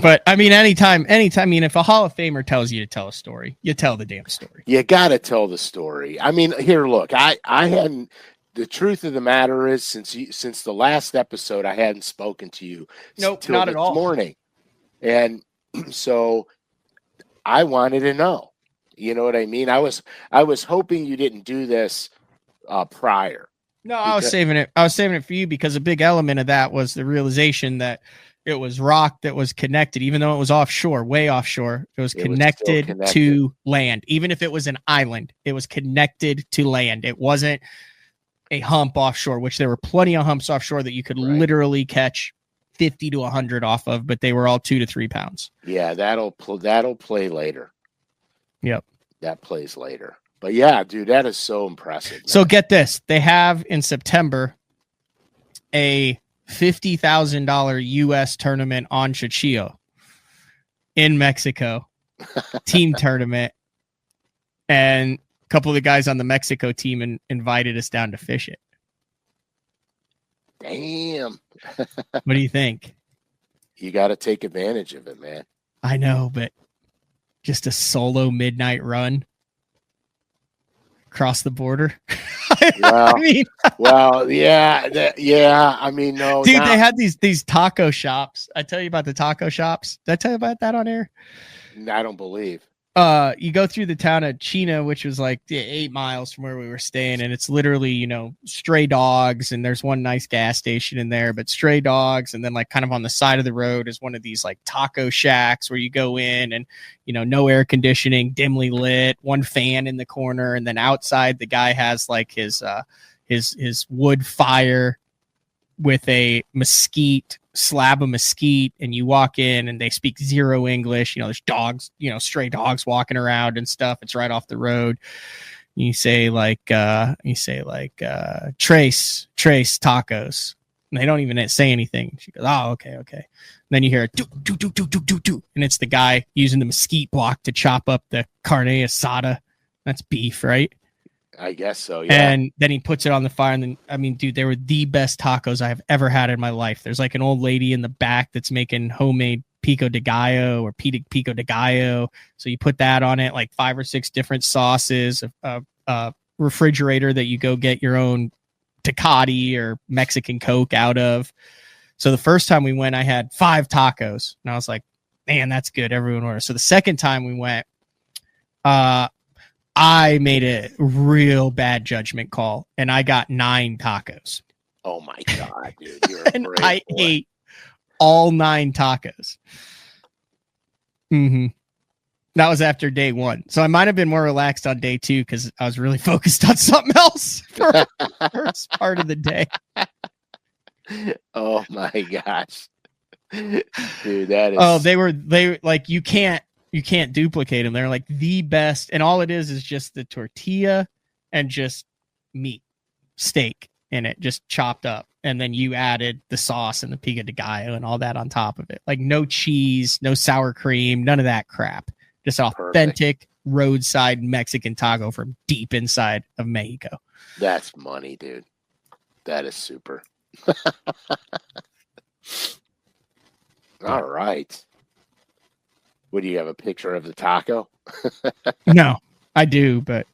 Speaker 1: But I mean, anytime, I mean, if a Hall of Famer tells you to tell a story, you tell the damn story.
Speaker 2: You got to tell the story. I mean, here, look, I hadn't, the truth of the matter is since the last episode, I hadn't spoken to you.
Speaker 1: Nope, not at all.
Speaker 2: Morning. And so I wanted to know, you know what I mean? I was hoping you didn't do this prior.
Speaker 1: No, I was saving it. I was saving it for you because a big element of that was the realization that it was rock that was connected, even though it was offshore, way offshore. It was connected to land. Even if it was an island, it was connected to land. It wasn't a hump offshore, which there were plenty of humps offshore that you could literally catch 50 to 100 off of, but they were all 2 to 3 pounds.
Speaker 2: Yeah, that'll play later.
Speaker 1: Yep.
Speaker 2: That plays later. But yeah, dude, that is so impressive. Man.
Speaker 1: So get this. They have in September a $50,000 U.S. tournament on Cuchillo in Mexico, team tournament. And a couple of the guys on the Mexico team invited us down to fish it.
Speaker 2: Damn.
Speaker 1: What do you think?
Speaker 2: You got to take advantage of it, man.
Speaker 1: I know, but just a solo midnight run across the border.
Speaker 2: Well, yeah. I mean, no,
Speaker 1: dude, they had these taco shops. I tell you about the taco shops. Did I tell you about that on air?
Speaker 2: I don't believe.
Speaker 1: You go through the town of China, which was like 8 miles from where we were staying, and it's literally, stray dogs, and there's one nice gas station in there, but stray dogs, and then like kind of on the side of the road is one of these like taco shacks where you go in and no air conditioning, dimly lit, one fan in the corner, and then outside the guy has like his wood fire with a slab of mesquite, and you walk in and they speak zero English. There's dogs, stray dogs walking around and stuff. It's right off the road. You say like Trace tacos. And they don't even say anything. She goes, oh, okay. And then you hear a do, and it's the guy using the mesquite block to chop up the carne asada. That's beef, right?
Speaker 2: I guess so, yeah.
Speaker 1: And then he puts it on the fire, and then, I mean, dude, they were the best tacos I have ever had in my life. There's like an old lady in the back that's making homemade pico de gallo or pico de gallo. So you put that on it, like 5 or 6 different sauces, a refrigerator that you go get your own Tecate or Mexican Coke out of. So the first time we went, I had 5 tacos, and I was like, man, that's good. Everyone orders. So the second time we went, I made a real bad judgment call, and I got 9 tacos.
Speaker 2: Oh my God, dude. You're a
Speaker 1: and
Speaker 2: great
Speaker 1: I
Speaker 2: boy.
Speaker 1: ate all 9 tacos. Mm-hmm. That was after day 1. So I might have been more relaxed on day 2 because I was really focused on something else for the first part of the day.
Speaker 2: Oh my gosh. Dude, that is...
Speaker 1: Oh, they like, you can't duplicate them. They're like the best. And all it is just the tortilla and just meat, steak. in it, just chopped up. And then you added the sauce and the pico de gallo and all that on top of it. Like no cheese, no sour cream, none of that crap. Just authentic roadside Mexican taco from deep inside of Mexico.
Speaker 2: That's money, dude. That is super. All right. What do you have, a picture of the taco?
Speaker 1: No, I do, but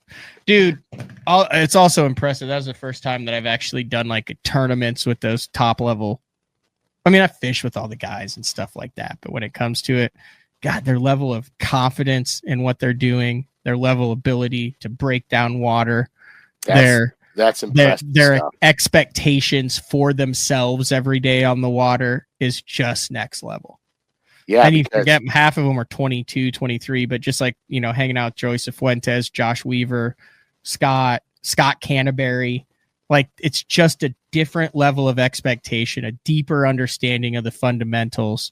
Speaker 1: dude, it's also impressive. That was the first time that I've actually done like tournaments with those top level. I mean, I fish with all the guys and stuff like that, but when it comes to it, God, their level of confidence in what they're doing, their level of ability to break down water,
Speaker 2: that's impressive.
Speaker 1: Their expectations for themselves every day on the water is just next level.
Speaker 2: Yeah.
Speaker 1: And you forget half of them are 22, 23, but just like, you know, hanging out with Joyce Fuentes, Josh Weaver, Scott Canterbury, like it's just a different level of expectation, a deeper understanding of the fundamentals.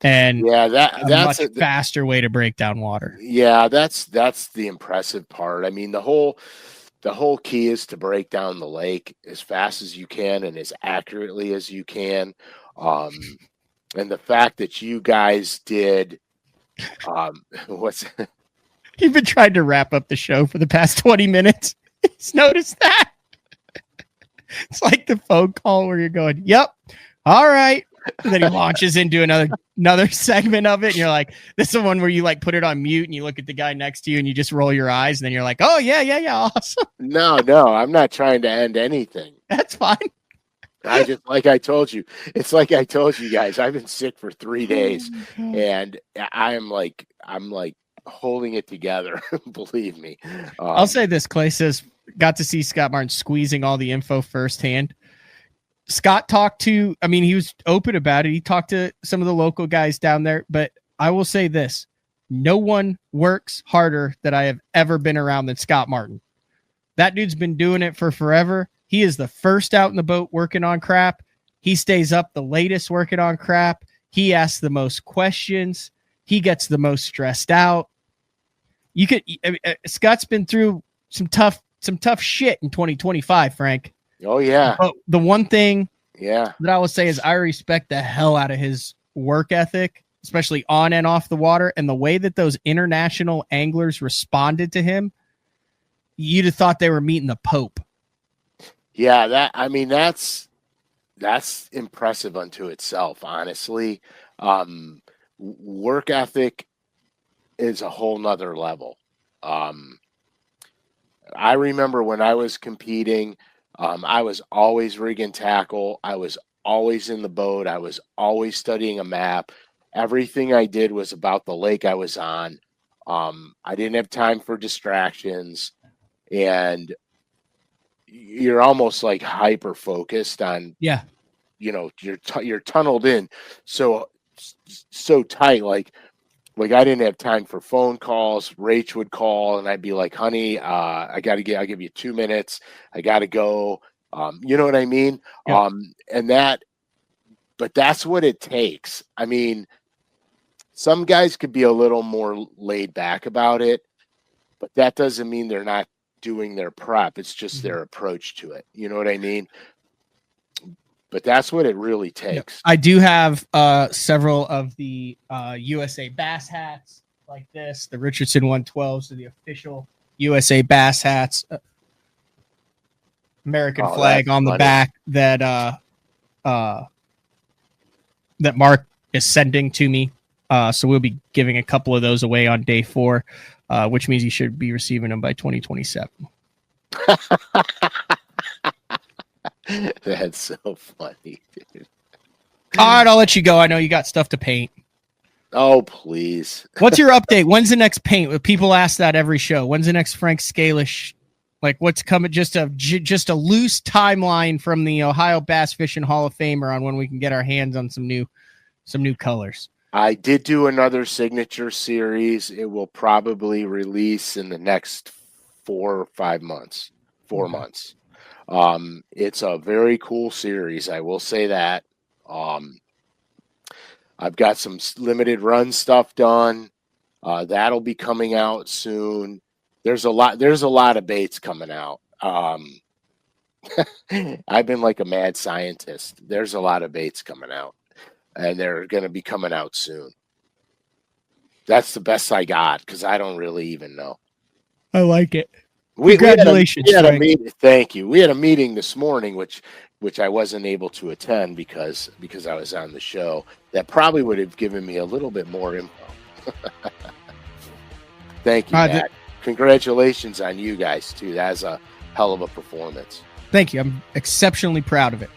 Speaker 1: And that's a much faster way to break down water.
Speaker 2: Yeah, that's the impressive part. I mean, the whole key is to break down the lake as fast as you can and as accurately as you can. And the fact that you guys did,
Speaker 1: You've been trying to wrap up the show for the past 20 minutes. He's noticed that. It's like the phone call where you're going, yep, all right. And then he launches into another segment of it. And you're like, this is the one where you like put it on mute and you look at the guy next to you and you just roll your eyes. And then you're like, oh, yeah, awesome.
Speaker 2: No, I'm not trying to end anything.
Speaker 1: That's fine.
Speaker 2: Like I told you, it's like I told you guys, I've been sick for 3 days and I'm like holding it together. Believe me.
Speaker 1: I'll say this. Clay says, got to see Scott Martin squeezing all the info firsthand. Scott he was open about it. He talked to some of the local guys down there, but I will say this. No one works harder that I have ever been around than Scott Martin. That dude's been doing it for forever. He is the first out in the boat working on crap. He stays up the latest working on crap. He asks the most questions. He gets the most stressed out. Scott's been through some tough shit in 2025, Frank.
Speaker 2: Oh yeah.
Speaker 1: But the one thing
Speaker 2: that
Speaker 1: I will say is I respect the hell out of his work ethic, especially on and off the water, and the way that those international anglers responded to him. You'd have thought they were meeting the Pope.
Speaker 2: Yeah, that's impressive unto itself, honestly. Work ethic is a whole nother level. I remember when I was competing, I was always rigging tackle. I was always in the boat. I was always studying a map. Everything I did was about the lake I was on. I didn't have time for distractions, and you're almost like hyper focused on, you're tunneled in so tight. Like I didn't have time for phone calls. Rach would call and I'd be like, honey, I'll give you 2 minutes. I got to go. You know what I mean?
Speaker 1: Yep.
Speaker 2: But that's what it takes. I mean, some guys could be a little more laid back about it, but that doesn't mean they're not doing their prep. It's just their approach to it. You know what I mean? But that's what it really takes.
Speaker 1: Yep. I do have several of the USA Bass hats like this, the Richardson 112s, so the official USA Bass hats, American flag on the back that Mark is sending to me. So we'll be giving a couple of those away on day 4. Which means you should be receiving them by 2027.
Speaker 2: That's so funny, dude.
Speaker 1: All right, I'll let you go. I know you got stuff to paint.
Speaker 2: Oh, please.
Speaker 1: What's your update? When's the next paint? People ask that every show. When's the next Frank SCALISH? Like, what's coming? Just a loose timeline from the Ohio Bass Fishing Hall of Famer on when we can get our hands on some new colors.
Speaker 2: I did do another signature series. It will probably release in the next 4 or 5 months. 4 months. It's a very cool series. I will say that. I've got some limited run stuff done. That'll be coming out soon. There's a lot of baits coming out. I've been like a mad scientist. There's a lot of baits coming out, and they're going to be coming out soon. That's the best I got because I don't really even know.
Speaker 1: I like it.
Speaker 2: Congratulations,
Speaker 1: we had a
Speaker 2: meeting. Thank you. We had a meeting this morning, which I wasn't able to attend because I was on the show. That probably would have given me a little bit more info. Thank you, Matt. Congratulations on you guys too. That's a hell of a performance.
Speaker 1: Thank you. I'm exceptionally proud of it.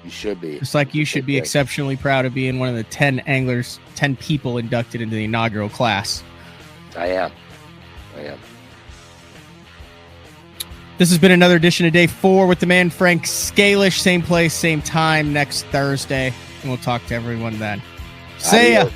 Speaker 2: You should be.
Speaker 1: Just like you should be exceptionally proud of being one of the 10 anglers, 10 people inducted into the inaugural class.
Speaker 2: I am.
Speaker 1: This has been another edition of Day 4 with the man Frank SCALISH. Same place, same time next Thursday. And we'll talk to everyone then. See ya.